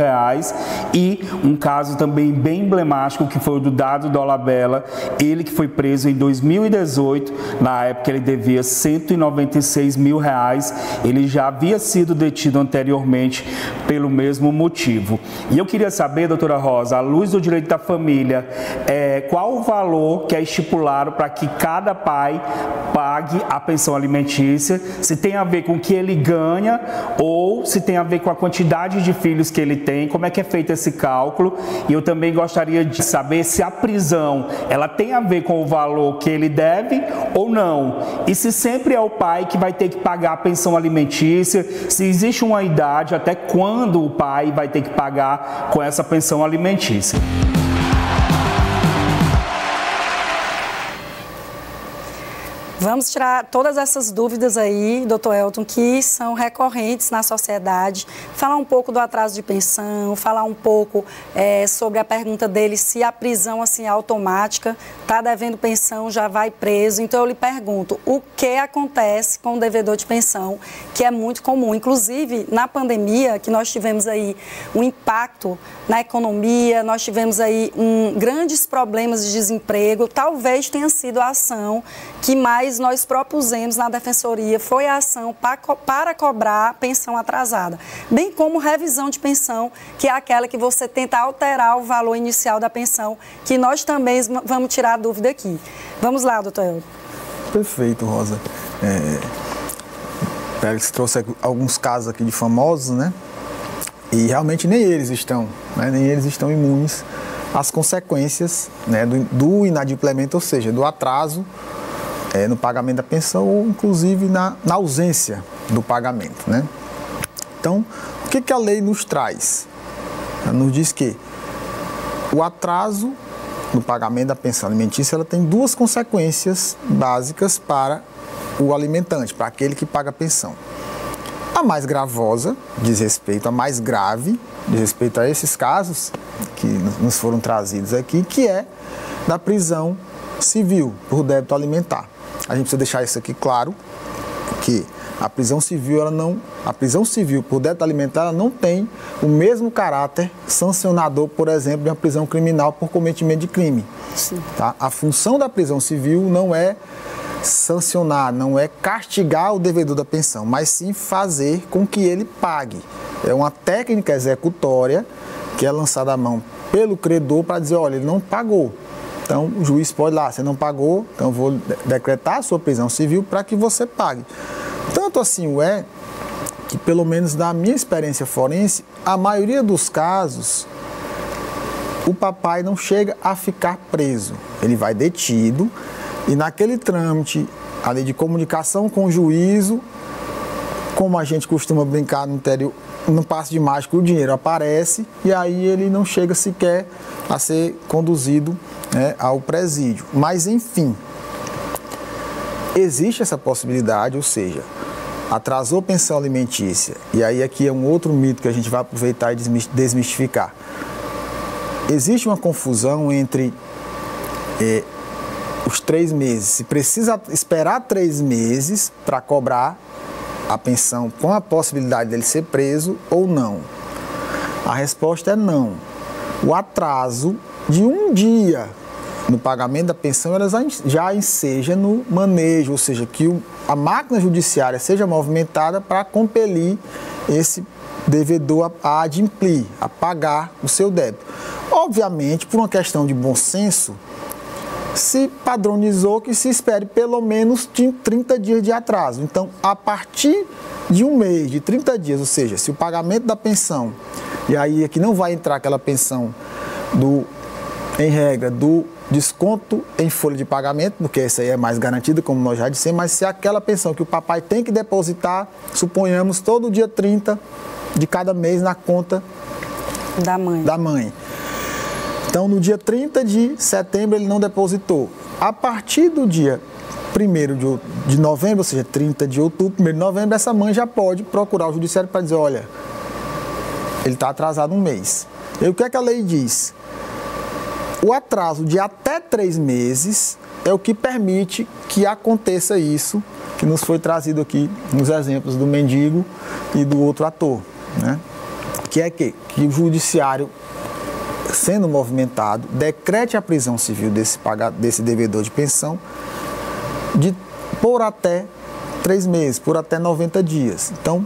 E um caso também bem emblemático que foi o do Dado Dolabella, ele que foi preso em 2018, na época ele devia R$196 mil, ele já havia sido detido anteriormente pelo mesmo motivo. E eu queria saber, doutora Rosa, à luz do direito da família, qual o valor que é estipulado para que cada pai pague a pensão alimentícia, se tem a ver com o que ele ganha ou se tem a ver com a quantidade de filhos que ele tem, como é que é feito esse cálculo. E eu também gostaria de saber se a prisão ela tem a ver com o valor que ele deve ou não, e se sempre é o pai que vai ter que pagar a pensão alimentícia, se existe uma idade até quando o pai vai ter que pagar com essa pensão alimentícia. Vamos tirar todas essas dúvidas aí, doutor Elton, que são recorrentes na sociedade. Falar um pouco do atraso de pensão, falar um pouco sobre a pergunta dele se a prisão assim, é automática, está devendo pensão, já vai preso. Então eu lhe pergunto, o que acontece com o devedor de pensão, que é muito comum? Inclusive, na pandemia, que nós tivemos aí um impacto na economia, nós tivemos aí grandes problemas de desemprego, talvez tenha sido a ação que mais nós propusemos na Defensoria, foi a ação para cobrar pensão atrasada, bem como revisão de pensão, que é aquela que você tenta alterar o valor inicial da pensão, que nós também vamos tirar a dúvida aqui. Vamos lá, doutor Elton. Perfeito, Rosa. Pérez trouxe alguns casos aqui de famosos, né? E realmente nem eles estão imunes às consequências, né, do inadimplemento, ou seja, do atraso no pagamento da pensão ou, inclusive, na ausência do pagamento, né? Então, o que a lei nos traz? Ela nos diz que o atraso no pagamento da pensão alimentícia ela tem duas consequências básicas para o alimentante, para aquele que paga a pensão. A mais gravosa diz respeito, a mais grave diz respeito a esses casos que nos foram trazidos aqui, que é da prisão civil por débito alimentar. A gente precisa deixar isso aqui claro, que a prisão civil por débito alimentar ela não tem o mesmo caráter sancionador, por exemplo, de uma prisão criminal por cometimento de crime. Tá? A função da prisão civil não é sancionar, não é castigar o devedor da pensão, mas sim fazer com que ele pague. É uma técnica executória que é lançada à mão pelo credor para dizer, olha, ele não pagou. Então, o juiz pode ir lá, você não pagou, então eu vou decretar a sua prisão civil para que você pague. Tanto assim que, pelo menos na minha experiência forense, a maioria dos casos, o papai não chega a ficar preso. Ele vai detido e naquele trâmite ali de comunicação com o juízo, como a gente costuma brincar no interior, no passe de mágica o dinheiro aparece e aí ele não chega sequer a ser conduzido, né, ao presídio. Mas, enfim, existe essa possibilidade, ou seja, atrasou pensão alimentícia, e aí aqui é um outro mito que a gente vai aproveitar e desmistificar. Existe uma confusão entre os 3 meses, se precisa esperar 3 meses para cobrar a pensão com a possibilidade dele ser preso ou não. A resposta é não. O atraso de um dia no pagamento da pensão ela já enseja no manejo, ou seja, que a máquina judiciária seja movimentada para compelir esse devedor a adimplir, a pagar o seu débito. Obviamente, por uma questão de bom senso, se padronizou que se espere pelo menos de 30 dias de atraso. Então, a partir de um mês, de 30 dias, ou seja, se o pagamento da pensão, e aí aqui não vai entrar aquela pensão em regra, do desconto em folha de pagamento, porque essa aí é mais garantida, como nós já dissemos, mas se aquela pensão que o papai tem que depositar, suponhamos, todo dia 30 de cada mês na conta da mãe. Então, no dia 30 de setembro, ele não depositou. A partir do dia 1º de novembro, ou seja, 30 de outubro, 1º de novembro, essa mãe já pode procurar o judiciário para dizer, olha, ele está atrasado um mês. E o que é que a lei diz? O atraso de até 3 meses é o que permite que aconteça isso, que nos foi trazido aqui nos exemplos do mendigo e do outro ator, né? Que é que o judiciário, sendo movimentado, decrete a prisão civil desse devedor de pensão por até 3 meses, por até 90 dias. Então,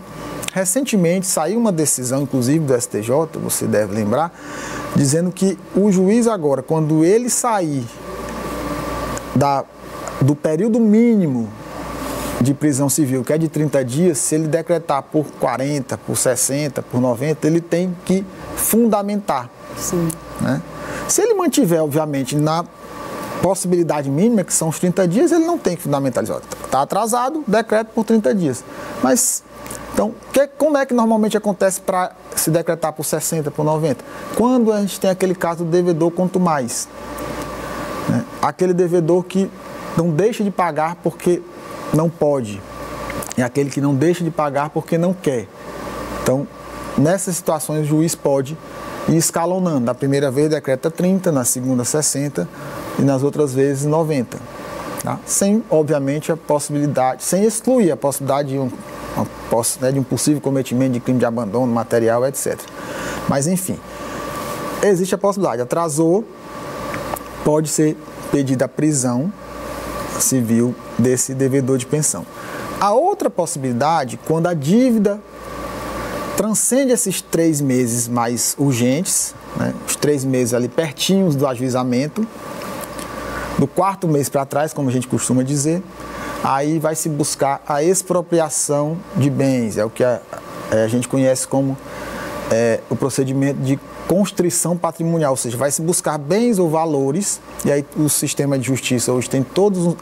recentemente saiu uma decisão, inclusive do STJ, você deve lembrar, dizendo que o juiz agora, quando ele sair do período mínimo de prisão civil, que é de 30 dias, se ele decretar por 40, por 60, por 90, ele tem que fundamentar. Sim. Né? Se ele mantiver, obviamente, na possibilidade mínima, que são os 30 dias, ele não tem que fundamentar. Está atrasado, decreto por 30 dias. Mas, então, como é que normalmente acontece para se decretar por 60, por 90? Quando a gente tem aquele caso do devedor quanto mais. Né? Aquele devedor que não deixa de pagar porque não pode. É aquele que não deixa de pagar porque não quer. Então, nessas situações, o juiz pode ir escalonando. Na primeira vez decreta 30, na segunda 60 e nas outras vezes 90. Tá? Sem, obviamente, a possibilidade, sem excluir a possibilidade de um possível cometimento de crime de abandono material, etc. Mas, enfim, existe a possibilidade. Atrasou, pode ser pedida a prisão civil desse devedor de pensão. A outra possibilidade, quando a dívida transcende esses 3 meses mais urgentes, né, os 3 meses ali pertinhos do ajuizamento, do 4º mês para trás, como a gente costuma dizer, aí vai se buscar a expropriação de bens, é o que a gente conhece como o procedimento de constrição patrimonial, ou seja, vai se buscar bens ou valores, e aí o sistema de justiça hoje tem todo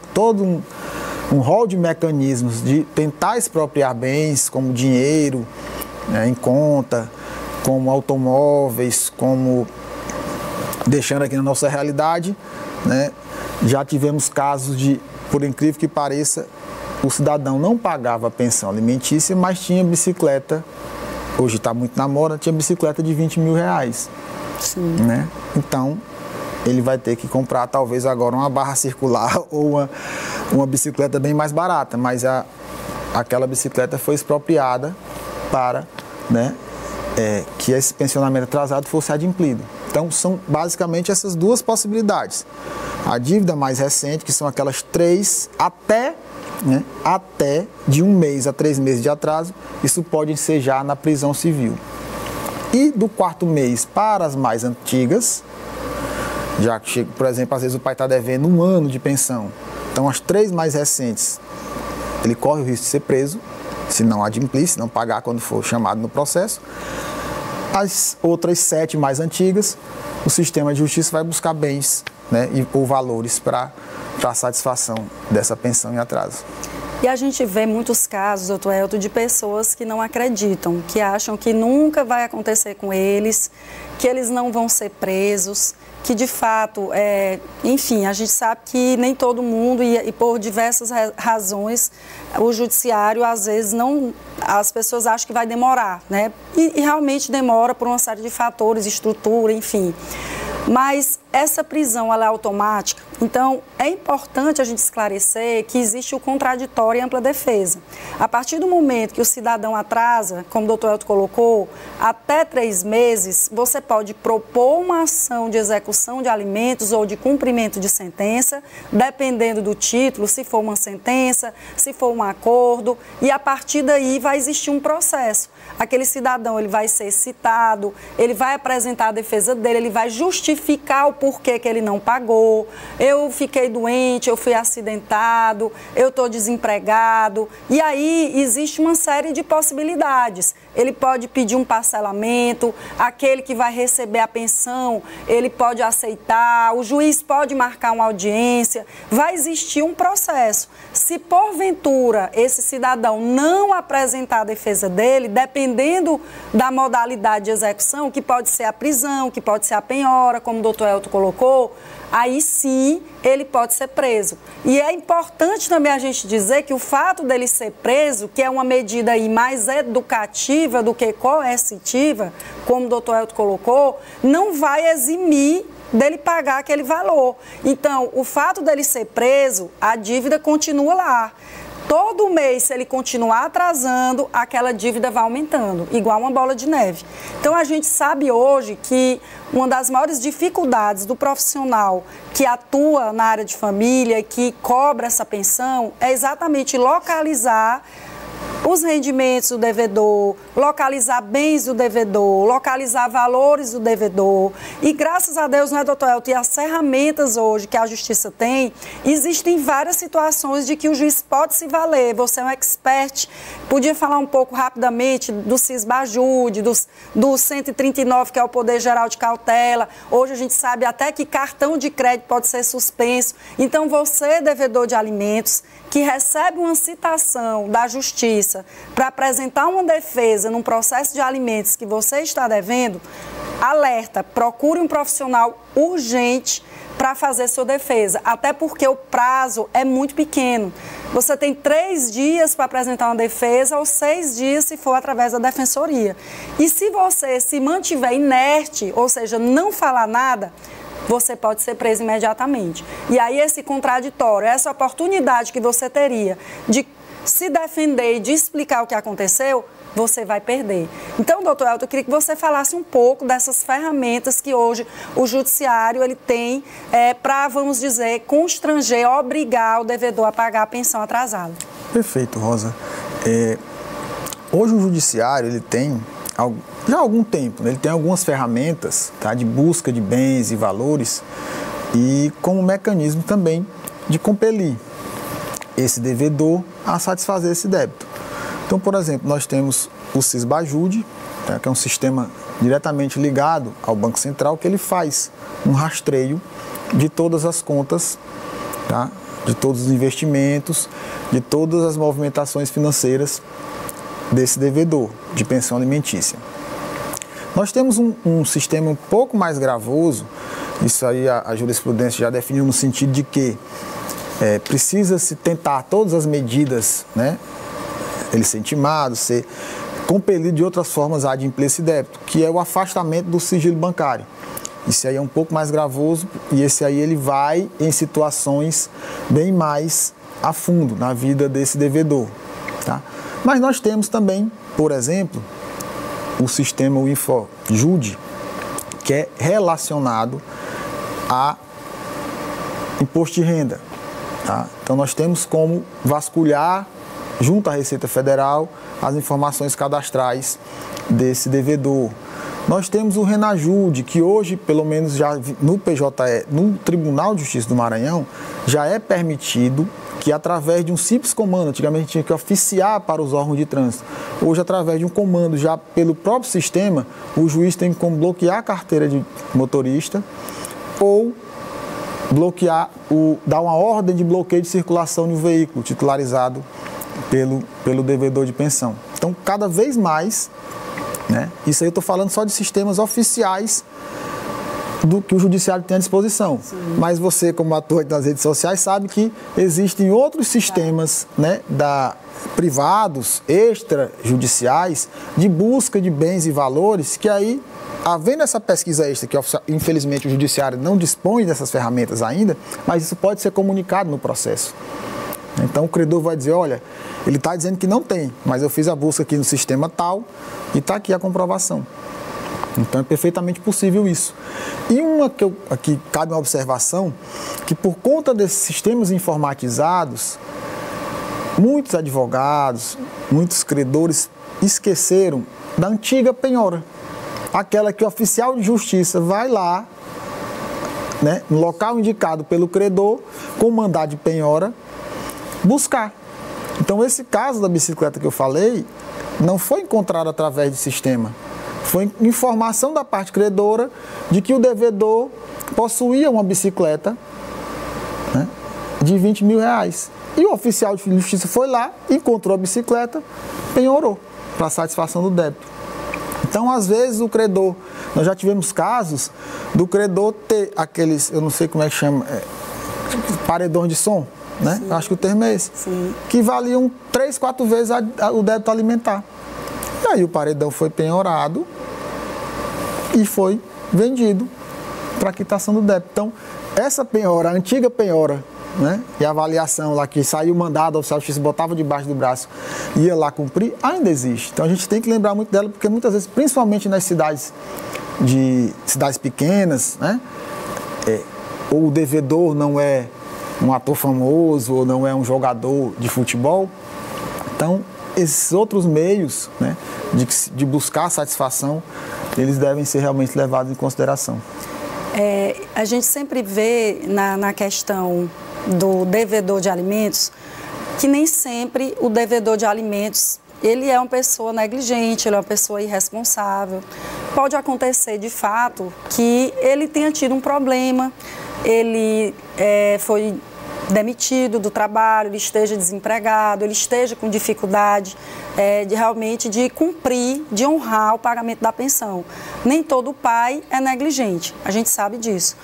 um rol de mecanismos de tentar expropriar bens, como dinheiro, em conta, como automóveis, como, deixando aqui na nossa realidade, né, já tivemos casos de, por incrível que pareça, o cidadão não pagava a pensão alimentícia, mas tinha bicicleta, hoje está muito na moda, tinha bicicleta de 20 mil reais. Sim. Né? Então, ele vai ter que comprar talvez agora uma barra circular ou uma bicicleta bem mais barata, mas aquela bicicleta foi expropriada para, né, que esse pensionamento atrasado fosse adimplido. Então, são basicamente essas duas possibilidades. A dívida mais recente, que são aquelas 3 até de 1 mês a 3 meses de atraso, isso pode ensejar na prisão civil. E do 4º mês para as mais antigas, já que chega, por exemplo, às vezes o pai está devendo 1 ano de pensão, então as 3 mais recentes, ele corre o risco de ser preso, se não adimplir, se não pagar quando for chamado no processo. As outras 7 mais antigas, o sistema de justiça vai buscar bens, né, ou valores para satisfação dessa pensão em atraso. E a gente vê muitos casos, doutor Elton, de pessoas que não acreditam, que acham que nunca vai acontecer com eles, que eles não vão ser presos, que de fato, enfim, a gente sabe que nem todo mundo, e por diversas razões, o judiciário, às vezes, as pessoas acham que vai demorar, né? E realmente demora por uma série de fatores, estrutura, enfim. Mas essa prisão ela é automática, então é importante a gente esclarecer que existe o contraditório e ampla defesa. A partir do momento que o cidadão atrasa, como o doutor Elton colocou, até 3 meses, você pode propor uma ação de execução de alimentos ou de cumprimento de sentença, dependendo do título, se for uma sentença, se for um acordo, e a partir daí vai existir um processo. Aquele cidadão ele vai ser citado, ele vai apresentar a defesa dele, ele vai justificar o porquê que ele não pagou. Eu fiquei doente, eu fui acidentado, eu estou desempregado. E aí existe uma série de possibilidades. Ele pode pedir um parcelamento, aquele que vai receber a pensão, ele pode aceitar, o juiz pode marcar uma audiência, vai existir um processo. Se porventura esse cidadão não apresentar a defesa dele, dependendo da modalidade de execução, que pode ser a prisão, que pode ser a penhora, como o doutor Elton colocou, aí sim ele pode ser preso. E é importante também a gente dizer que o fato dele ser preso, que é uma medida aí mais educativa do que coercitiva, como o doutor Elton colocou, não vai eximir dele pagar aquele valor. Então, o fato dele ser preso, a dívida continua lá. Todo mês, se ele continuar atrasando, aquela dívida vai aumentando, igual uma bola de neve. Então, a gente sabe hoje que uma das maiores dificuldades do profissional que atua na área de família, que cobra essa pensão, é exatamente localizar os rendimentos do devedor, localizar bens do devedor, localizar valores do devedor. E graças a Deus, né, doutor Elton, e as ferramentas hoje que a Justiça tem, existem várias situações de que o juiz pode se valer. Você é um expert, podia falar um pouco rapidamente do Cisbajude, do 139, que é o Poder Geral de Cautela. Hoje a gente sabe até que cartão de crédito pode ser suspenso. Então você, devedor de alimentos, que recebe uma citação da Justiça para apresentar uma defesa num processo de alimentos que você está devendo, alerta, procure um profissional urgente para fazer sua defesa, até porque o prazo é muito pequeno. Você tem 3 dias para apresentar uma defesa ou 6 dias se for através da defensoria. E se você se mantiver inerte, ou seja, não falar nada, você pode ser preso imediatamente. E aí esse contraditório, essa oportunidade que você teria de se defender e de explicar o que aconteceu, você vai perder. Então, doutor Elton, eu queria que você falasse um pouco dessas ferramentas que hoje o judiciário ele tem para, vamos dizer, constranger, obrigar o devedor a pagar a pensão atrasada. Perfeito, Rosa. Hoje o judiciário ele tem já há algum tempo, né? Ele tem algumas ferramentas, tá, de busca de bens e valores e como mecanismo também de compelir esse devedor a satisfazer esse débito. Então, por exemplo, nós temos o Cisbajude, tá, que é um sistema diretamente ligado ao Banco Central, que ele faz um rastreio de todas as contas, tá, de todos os investimentos, de todas as movimentações financeiras desse devedor de pensão alimentícia. Nós temos um sistema um pouco mais gravoso, isso aí a jurisprudência já definiu no sentido de que precisa-se tentar todas as medidas, né, ele ser intimado, ser compelido de outras formas a adimplência e débito, que é o afastamento do sigilo bancário. Isso aí é um pouco mais gravoso e esse aí ele vai em situações bem mais a fundo na vida desse devedor, tá? Mas nós temos também, por exemplo, o sistema InfoJude, que é relacionado a imposto de renda, tá? Então nós temos como vasculhar junto à Receita Federal as informações cadastrais desse devedor. Nós temos o Renajude, que hoje, pelo menos já no PJE, no Tribunal de Justiça do Maranhão, já é permitido que através de um simples comando, antigamente tinha que oficiar para os órgãos de trânsito, hoje através de um comando já pelo próprio sistema, o juiz tem como bloquear a carteira de motorista ou bloquear, dar uma ordem de bloqueio de circulação de um veículo titularizado pelo devedor de pensão. Então, cada vez mais, né, isso aí eu estou falando só de sistemas oficiais do que o judiciário tem à disposição. Sim. Mas você, como ator das redes sociais, sabe que existem outros sistemas, né, privados, extrajudiciais, de busca de bens e valores, que aí havendo essa pesquisa extra, que infelizmente o judiciário não dispõe dessas ferramentas ainda, mas isso pode ser comunicado no processo. Então o credor vai dizer, olha, ele está dizendo que não tem, mas eu fiz a busca aqui no sistema tal e está aqui a comprovação. Então é perfeitamente possível isso. E uma que aqui cabe uma observação, que por conta desses sistemas informatizados, muitos advogados, muitos credores esqueceram da antiga penhora. Aquela que o oficial de justiça vai lá, né, no local indicado pelo credor, com mandado de penhora, buscar. Então esse caso da bicicleta que eu falei, não foi encontrado através de sistema. Foi informação da parte credora de que o devedor possuía uma bicicleta, né, de 20 mil reais. E o oficial de justiça foi lá, encontrou a bicicleta, penhorou para satisfação do débito. Então, às vezes, o credor, nós já tivemos casos do credor ter aqueles, eu não sei como é que chama, paredões de som, né? Sim. Acho que o termo é esse. Sim. Que valiam 3, 4 vezes o débito alimentar. E aí o paredão foi penhorado e foi vendido para quitação do débito. Então, essa penhora, a antiga penhora, né, e a avaliação lá que saiu mandado, o oficial de justiça botava debaixo do braço e ia lá cumprir, ainda existe. Então a gente tem que lembrar muito dela, porque muitas vezes, principalmente nas cidades pequenas, né, ou o devedor não é um ator famoso, ou não é um jogador de futebol. Então esses outros meios, né, de buscar satisfação, eles devem ser realmente levados em consideração. A gente sempre vê na questão do devedor de alimentos que nem sempre o devedor de alimentos ele é uma pessoa negligente, ele é uma pessoa irresponsável. Pode acontecer de fato que ele tenha tido um problema, ele foi demitido do trabalho, ele esteja desempregado, ele esteja com dificuldade de cumprir, de honrar o pagamento da pensão. Nem todo pai é negligente, a gente sabe disso.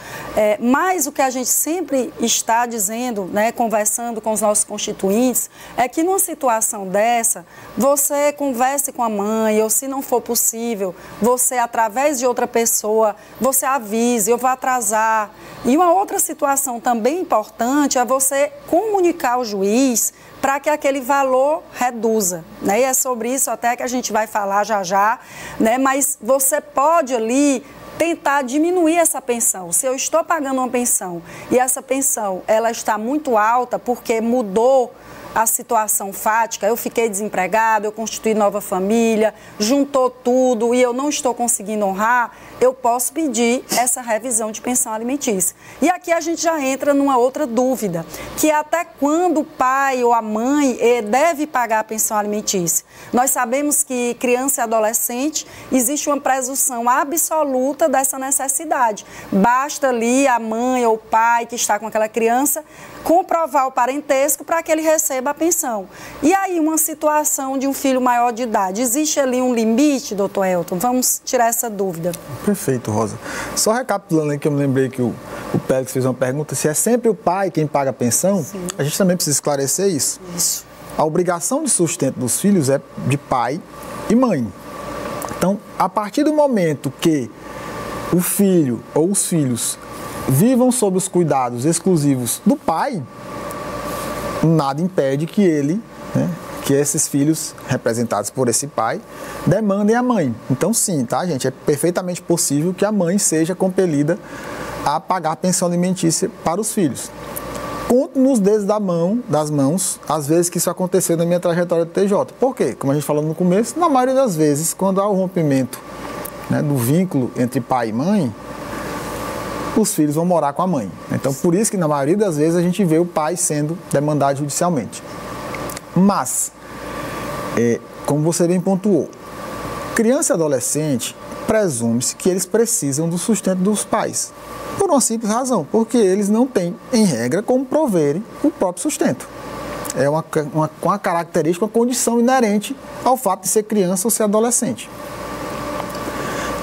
Mas o que a gente sempre está dizendo, né, conversando com os nossos constituintes, é que numa situação dessa, você converse com a mãe, ou se não for possível, você, através de outra pessoa, você avise, eu vou atrasar. E uma outra situação também importante é você comunicar ao juiz para que aquele valor reduza, né? E é sobre isso até que a gente vai falar já, né? Mas você pode ali tentar diminuir essa pensão. Se eu estou pagando uma pensão e essa pensão ela está muito alta porque mudou a situação fática, eu fiquei desempregado, eu constituí nova família, juntou tudo e eu não estou conseguindo honrar, eu posso pedir essa revisão de pensão alimentícia. E aqui a gente já entra numa outra dúvida, que é até quando o pai ou a mãe deve pagar a pensão alimentícia. Nós sabemos que criança e adolescente existe uma presunção absoluta dessa necessidade. Basta ali a mãe ou o pai que está com aquela criança comprovar o parentesco para que ele receba a pensão. E aí, uma situação de um filho maior de idade, existe ali um limite, doutor Elton? Vamos tirar essa dúvida. Perfeito, Rosa. Só recapitulando aí que eu me lembrei que o Pélix fez uma pergunta, se é sempre o pai quem paga a pensão, sim, a gente também precisa esclarecer isso. Isso. A obrigação de sustento dos filhos é de pai e mãe. Então, a partir do momento que o filho ou os filhos vivam sob os cuidados exclusivos do pai, nada impede que ele, né, que esses filhos, representados por esse pai, demandem a mãe. Então sim, tá, gente? É perfeitamente possível que a mãe seja compelida a pagar a pensão alimentícia para os filhos. Conto nos dedos das mãos, às vezes que isso aconteceu na minha trajetória do TJ. Por quê? Como a gente falou no começo, na maioria das vezes, quando há o rompimento, né, do vínculo entre pai e mãe, os filhos vão morar com a mãe. Então, por isso que na maioria das vezes a gente vê o pai sendo demandado judicialmente. Mas, como você bem pontuou, criança e adolescente, presume-se que eles precisam do sustento dos pais. Por uma simples razão, porque eles não têm, em regra, como proverem o próprio sustento. É uma característica, uma condição inerente ao fato de ser criança ou ser adolescente.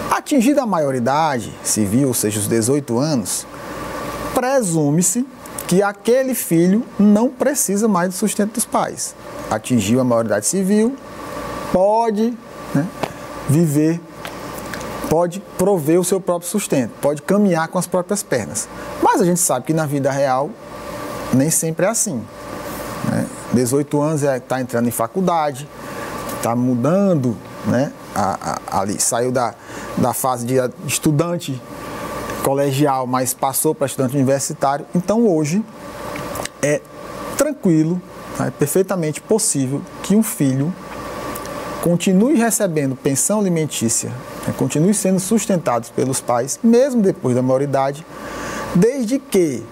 Atingida a maioridade civil, ou seja, os 18 anos, presume-se que aquele filho não precisa mais do sustento dos pais. Atingiu a maioridade civil, pode, né, viver, pode prover o seu próprio sustento, pode caminhar com as próprias pernas. Mas a gente sabe que na vida real nem sempre é assim, né? 18 anos está entrando em faculdade, está mudando, né? Ali saiu da fase de estudante colegial, mas passou para estudante universitário. Então hoje é tranquilo, é perfeitamente possível que um filho continue recebendo pensão alimentícia, né? Continue sendo sustentado pelos pais, mesmo depois da maioridade, desde que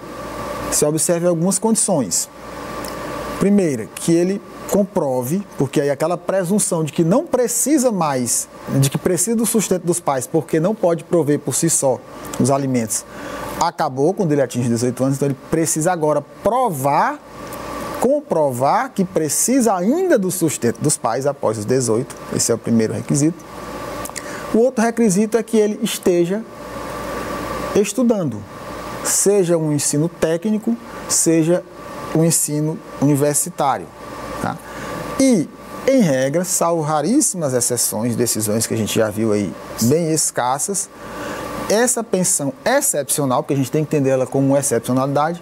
se observe algumas condições. Primeira, que ele comprove, porque aí aquela presunção de que não precisa mais, de que precisa do sustento dos pais, porque não pode prover por si só os alimentos, acabou quando ele atinge 18 anos, então ele precisa agora comprovar que precisa ainda do sustento dos pais após os 18, esse é o primeiro requisito. O outro requisito é que ele esteja estudando, seja um ensino técnico, seja um ensino universitário, tá? E, em regra, salvo raríssimas exceções, decisões que a gente já viu aí bem escassas, essa pensão excepcional, porque a gente tem que entender ela como excepcionalidade,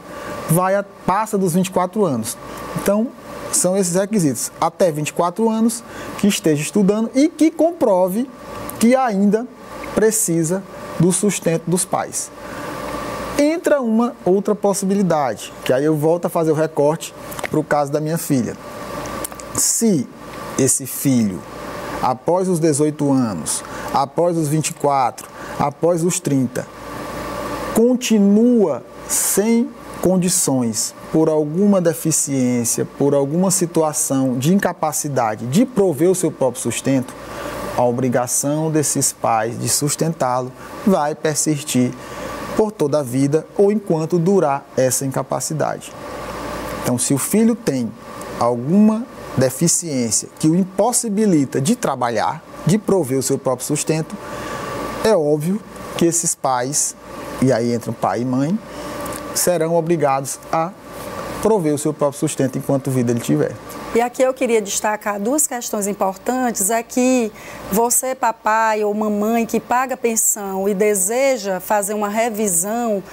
passa dos 24 anos. Então, são esses requisitos. Até 24 anos, que esteja estudando e que comprove que ainda precisa do sustento dos pais. Entra uma outra possibilidade, que aí eu volto a fazer o recorte para o caso da minha filha. Se esse filho, após os 18 anos, após os 24, após os 30, continua sem condições, por alguma deficiência, por alguma situação de incapacidade de prover o seu próprio sustento, a obrigação desses pais de sustentá-lo vai persistir por toda a vida ou enquanto durar essa incapacidade. Então, se o filho tem alguma deficiência que o impossibilita de trabalhar, de prover o seu próprio sustento, é óbvio que esses pais, e aí entram pai e mãe, serão obrigados a prover o seu próprio sustento enquanto vida ele tiver. E aqui eu queria destacar duas questões importantes, é que você, papai ou mamãe, que paga pensão e deseja fazer uma revisão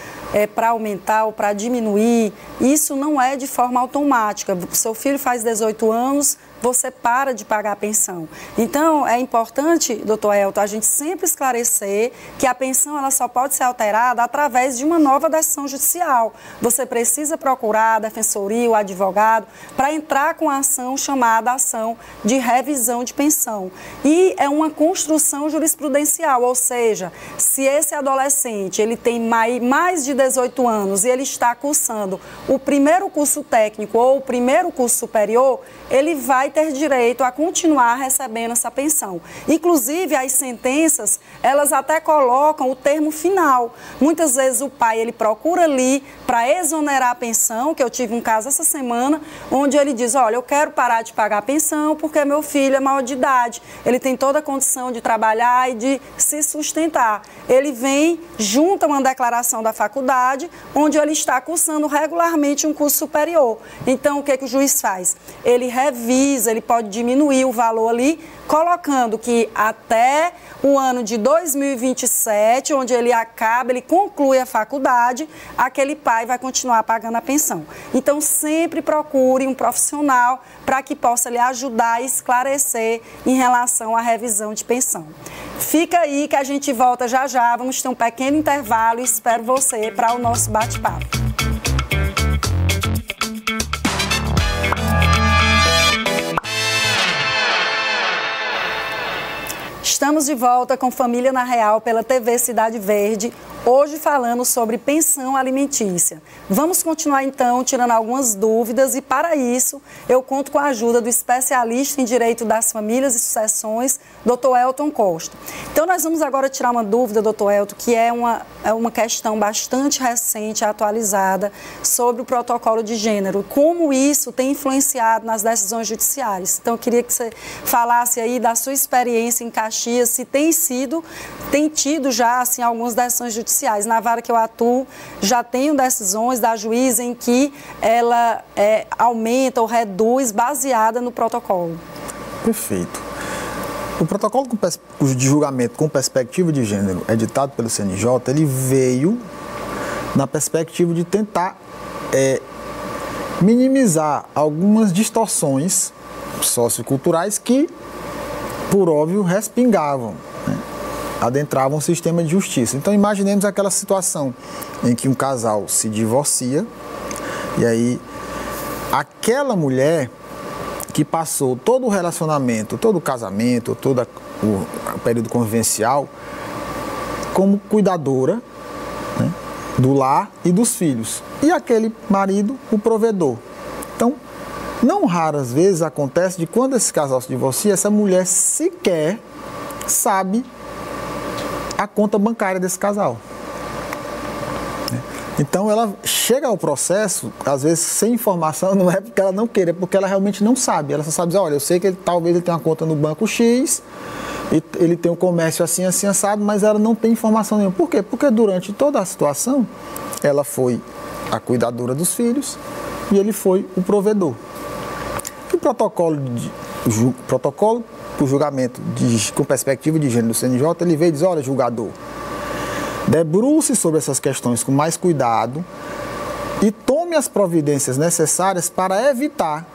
para aumentar ou para diminuir, isso não é de forma automática. Seu filho faz 18 anos, você para de pagar a pensão. Então, é importante, doutor Elton, a gente sempre esclarecer que a pensão ela só pode ser alterada através de uma nova decisão judicial. Você precisa procurar a defensoria, o advogado, para entrar com a ação chamada ação de revisão de pensão. E é uma construção jurisprudencial, ou seja, se esse adolescente ele tem mais de 18 anos e ele está cursando o primeiro curso técnico ou o primeiro curso superior, ele vai ter direito a continuar recebendo essa pensão. Inclusive, as sentenças, elas até colocam o termo final. Muitas vezes o pai, ele procura ali para exonerar a pensão, que eu tive um caso essa semana, onde ele diz, olha, eu quero parar de pagar a pensão porque meu filho é maior de idade, ele tem toda a condição de trabalhar e de se sustentar. Ele vem, junta uma declaração da faculdade, onde ele está cursando regularmente um curso superior. Então, o que o juiz faz? Ele revisa, ele pode diminuir o valor ali, colocando que até o ano de 2027, onde ele acaba, ele conclui a faculdade, aquele pai vai continuar pagando a pensão. Então, sempre procure um profissional para que possa lhe ajudar a esclarecer em relação à revisão de pensão. Fica aí que a gente volta já já, vamos ter um pequeno intervalo e espero você para o nosso bate-papo. Estamos de volta com Família na Real pela TV Cidade Verde, hoje falando sobre pensão alimentícia. Vamos continuar então tirando algumas dúvidas e para isso eu conto com a ajuda do especialista em Direito das Famílias e Sucessões, Dr. Elton Costa. Então nós vamos agora tirar uma dúvida, Dr. Elton, que é uma questão bastante recente, atualizada, sobre o protocolo de gênero, como isso tem influenciado nas decisões judiciais. Então eu queria que você falasse aí da sua experiência em Caxias, se tem tido já assim, algumas decisões judiciais. Na vara que eu atuo, já tenho decisões da juíza em que ela aumenta ou reduz baseada no protocolo. Perfeito. O protocolo de julgamento com perspectiva de gênero editado pelo CNJ, ele veio na perspectiva de tentar minimizar algumas distorções socioculturais que, por óbvio, respingavam, né, adentravam o sistema de justiça. Então, imaginemos aquela situação em que um casal se divorcia e aí aquela mulher que passou todo o relacionamento, todo o casamento, todo o período convivencial como cuidadora, né, do lar e dos filhos. E aquele marido, o provedor. Então, não raras vezes acontece de quando esse casal se divorcia, essa mulher sequer sabe a conta bancária desse casal. Então ela chega ao processo, às vezes sem informação, não é porque ela não queira, é porque ela realmente não sabe. Ela só sabe dizer, olha, eu sei que talvez ele tenha uma conta no banco X, e ele tem um comércio assim, assim, assado, mas ela não tem informação nenhuma. Por quê? Porque durante toda a situação, ela foi a cuidadora dos filhos e ele foi o provedor. E o protocolo para o julgamento com perspectiva de gênero do CNJ, ele veio e diz, olha, julgador, debruce sobre essas questões com mais cuidado e tome as providências necessárias para evitar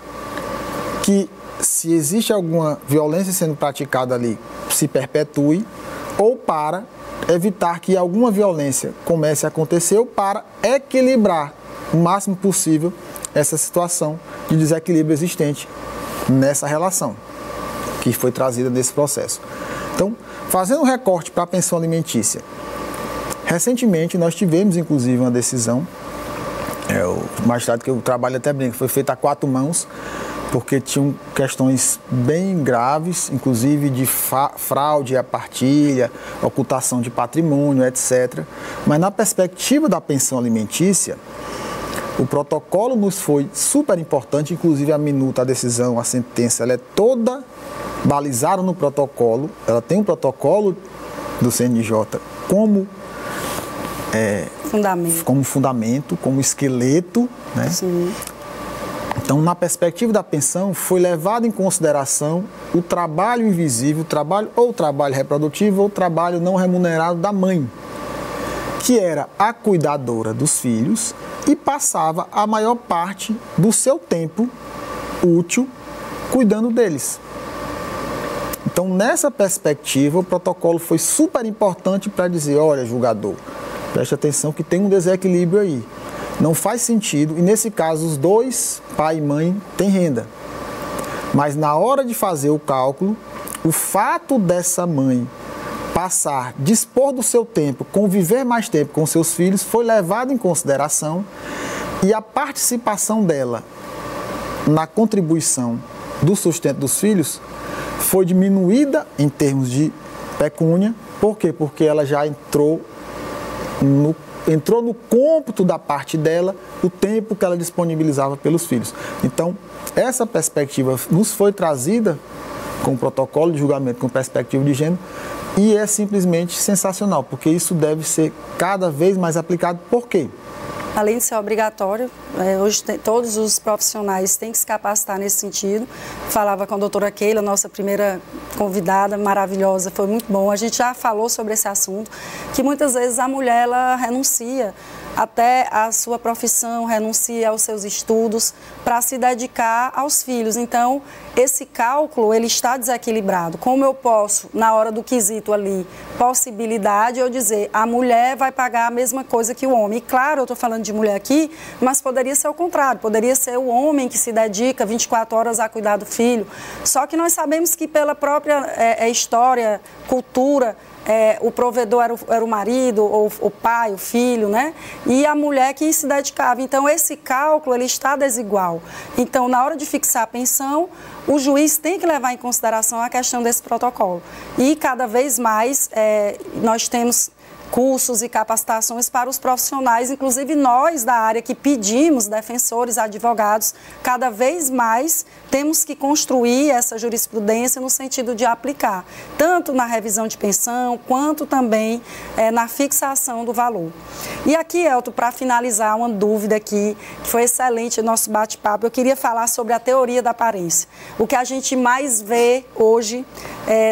que, se existe alguma violência sendo praticada ali, se perpetue, ou para evitar que alguma violência comece a acontecer, ou para equilibrar o máximo possível essa situação de desequilíbrio existente nessa relação que foi trazida nesse processo. Então, fazendo um recorte para a pensão alimentícia, recentemente nós tivemos inclusive uma decisão, o magistrado que eu trabalho até brinca, foi feita a 4 mãos, porque tinham questões bem graves, inclusive de fraude à partilha, ocultação de patrimônio, etc. Mas na perspectiva da pensão alimentícia, o protocolo nos foi super importante, inclusive a minuta, a decisão, a sentença, ela é toda balizada no protocolo, ela tem um protocolo do CNJ como fundamento, como esqueleto, né? Sim. Então, na perspectiva da pensão, foi levado em consideração o trabalho invisível, ou trabalho reprodutivo, ou trabalho não remunerado da mãe, que era a cuidadora dos filhos e passava a maior parte do seu tempo útil cuidando deles. Então, nessa perspectiva, o protocolo foi super importante para dizer, olha, julgador, preste atenção que tem um desequilíbrio aí. Não faz sentido, e nesse caso os dois, pai e mãe, têm renda. Mas na hora de fazer o cálculo, o fato dessa mãe dispor do seu tempo, conviver mais tempo com seus filhos, foi levado em consideração, e a participação dela na contribuição do sustento dos filhos foi diminuída em termos de pecúnia. Por quê? Porque ela já entrou no cômputo da parte dela o tempo que ela disponibilizava pelos filhos. Então, essa perspectiva nos foi trazida com o protocolo de julgamento com perspectiva de gênero e é simplesmente sensacional, porque isso deve ser cada vez mais aplicado. Por quê? Além de ser obrigatório, hoje todos os profissionais têm que se capacitar nesse sentido. Falava com a doutora Keila, nossa primeira convidada, maravilhosa, foi muito bom. A gente já falou sobre esse assunto, que muitas vezes a mulher ela renuncia até a sua profissão, renuncia aos seus estudos para se dedicar aos filhos. Então, esse cálculo, ele está desequilibrado. Como eu posso, na hora do quesito ali, possibilidade, eu dizer, a mulher vai pagar a mesma coisa que o homem. E claro, eu estou falando de mulher aqui, mas poderia ser o contrário, poderia ser o homem que se dedica 24 horas a cuidar do filho. Só que nós sabemos que pela própria história, cultura, o provedor era o marido, ou o pai, o filho, né? E a mulher que se dedicava. Então, esse cálculo, ele está desigual. Então, na hora de fixar a pensão, o juiz tem que levar em consideração a questão desse protocolo. E, cada vez mais, nós temos cursos e capacitações para os profissionais, inclusive nós da área que pedimos, defensores, advogados, cada vez mais temos que construir essa jurisprudência no sentido de aplicar, tanto na revisão de pensão, quanto também na fixação do valor. E aqui, Elton, para finalizar, uma dúvida aqui, que foi excelente o nosso bate-papo, eu queria falar sobre a teoria da aparência. O que a gente mais vê hoje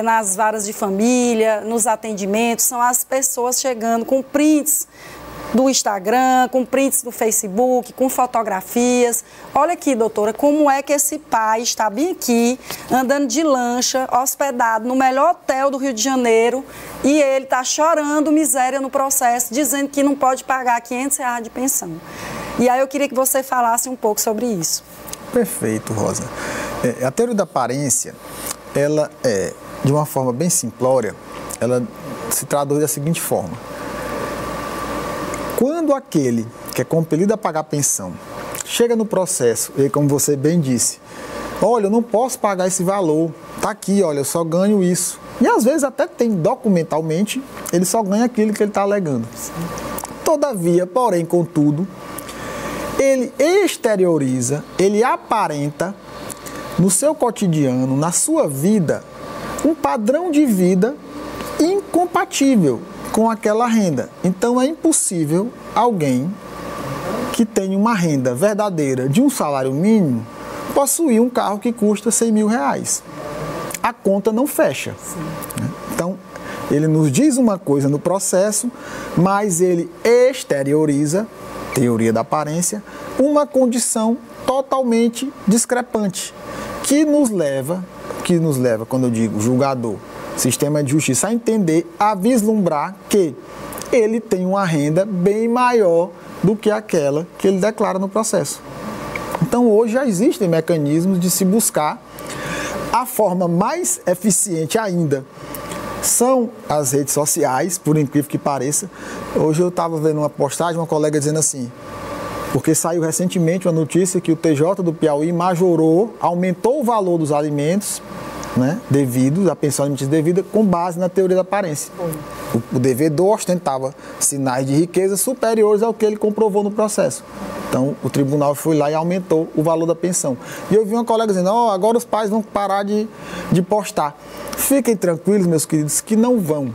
nas varas de família, nos atendimentos, são as pessoas chegando com prints do Instagram, com prints do Facebook, com fotografias. Olha aqui, doutora, como é que esse pai está bem aqui, andando de lancha, hospedado no melhor hotel do Rio de Janeiro, e ele está chorando miséria no processo, dizendo que não pode pagar R$500 de pensão. E aí eu queria que você falasse um pouco sobre isso. Perfeito, Rosa. A teoria da aparência, ela é, de uma forma bem simplória, ela se traduz da seguinte forma. Quando aquele que é compelido a pagar pensão chega no processo, e como você bem disse, olha, eu não posso pagar esse valor, tá aqui, olha, eu só ganho isso. E às vezes até tem documentalmente, ele só ganha aquilo que ele está alegando. Todavia, porém, contudo, ele exterioriza, ele aparenta no seu cotidiano, na sua vida, um padrão de vida incompatível com aquela renda. Então é impossível alguém que tenha uma renda verdadeira de um salário mínimo possuir um carro que custa R$100.000. A conta não fecha. Então, ele nos diz uma coisa no processo, mas ele exterioriza, teoria da aparência, uma condição totalmente discrepante, que nos leva, quando eu digo julgador, sistema de justiça, a entender, a vislumbrar que ele tem uma renda bem maior do que aquela que ele declara no processo. Então, hoje já existem mecanismos de se buscar. A forma mais eficiente ainda são as redes sociais, por incrível que pareça. Hoje eu estava vendo uma postagem, uma colega dizendo assim, porque saiu recentemente uma notícia que o TJ do Piauí majorou, aumentou o valor dos alimentos, né, devidos, a pensão alimentícia devida, com base na teoria da aparência. O devedor ostentava sinais de riqueza superiores ao que ele comprovou no processo. Então, o tribunal foi lá e aumentou o valor da pensão. E eu vi uma colega dizendo, agora os pais vão parar de postar. Fiquem tranquilos, meus queridos, que não vão.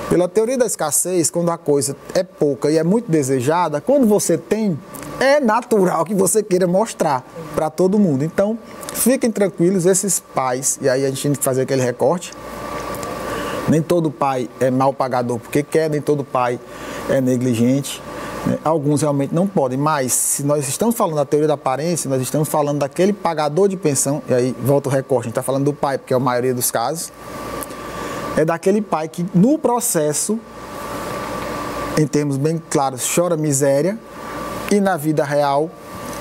Pela teoria da escassez, quando a coisa é pouca e é muito desejada, quando você tem, é natural que você queira mostrar para todo mundo. Então, fiquem tranquilos, esses pais, e aí a gente tem que fazer aquele recorte, nem todo pai é mal pagador porque quer, nem todo pai é negligente, né? Alguns realmente não podem, mas se nós estamos falando da teoria da aparência, nós estamos falando daquele pagador de pensão, e aí volta o recorte, a gente está falando do pai, porque é a maioria dos casos, é daquele pai que no processo, em termos bem claros, chora miséria e na vida real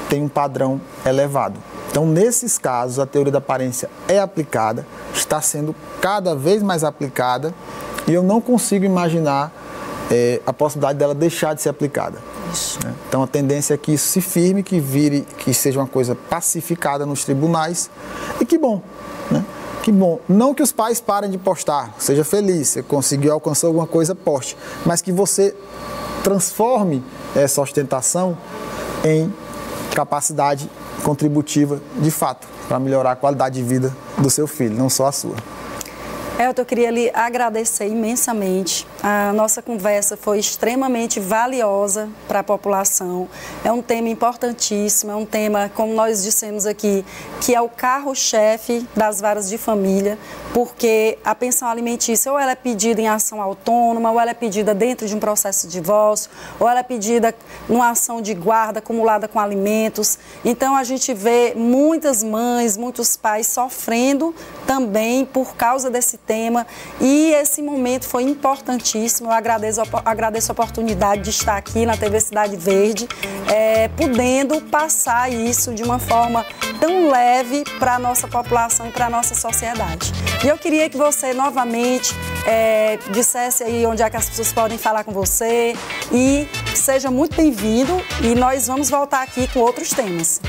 tem um padrão elevado. Então, nesses casos, a teoria da aparência é aplicada, está sendo cada vez mais aplicada e eu não consigo imaginar a possibilidade dela deixar de ser aplicada. Né? Então, a tendência é que isso se firme, que seja uma coisa pacificada nos tribunais e que bom, né? Que bom. Não que os pais parem de postar, seja feliz, você conseguiu alcançar alguma coisa, poste, mas que você transforme essa ostentação em capacidade contributiva de fato, para melhorar a qualidade de vida do seu filho, não só a sua. Elton, eu queria lhe agradecer imensamente. A nossa conversa foi extremamente valiosa para a população. É um tema importantíssimo, é um tema, como nós dissemos aqui, que é o carro-chefe das varas de família, porque a pensão alimentícia ou ela é pedida em ação autônoma, ou ela é pedida dentro de um processo de divórcio, ou ela é pedida numa ação de guarda acumulada com alimentos. Então, a gente vê muitas mães, muitos pais sofrendo também por causa desse tema, e esse momento foi importantíssimo. Eu agradeço a oportunidade de estar aqui na TV Cidade Verde, podendo passar isso de uma forma tão leve para a nossa população e para a nossa sociedade. E eu queria que você novamente dissesse aí onde é que as pessoas podem falar com você, e seja muito bem-vindo, e nós vamos voltar aqui com outros temas.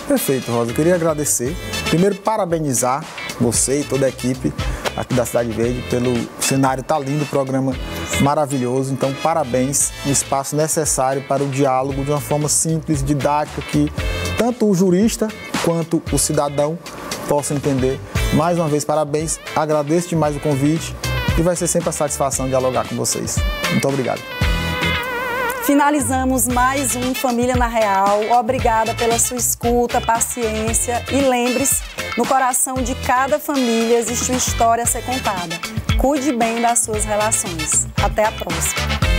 Perfeito, Rosa. Eu queria agradecer, primeiro parabenizar você e toda a equipe aqui da Cidade Verde pelo cenário, tá lindo o programa maravilhoso. Então, parabéns, um espaço necessário para o diálogo de uma forma simples, didática, que tanto o jurista quanto o cidadão possam entender. Mais uma vez, parabéns, agradeço demais o convite e vai ser sempre a satisfação dialogar com vocês. Muito obrigado. Finalizamos mais um Família na Real. Obrigada pela sua escuta, paciência e lembre-se, no coração de cada família existe uma história a ser contada. Cuide bem das suas relações. Até a próxima.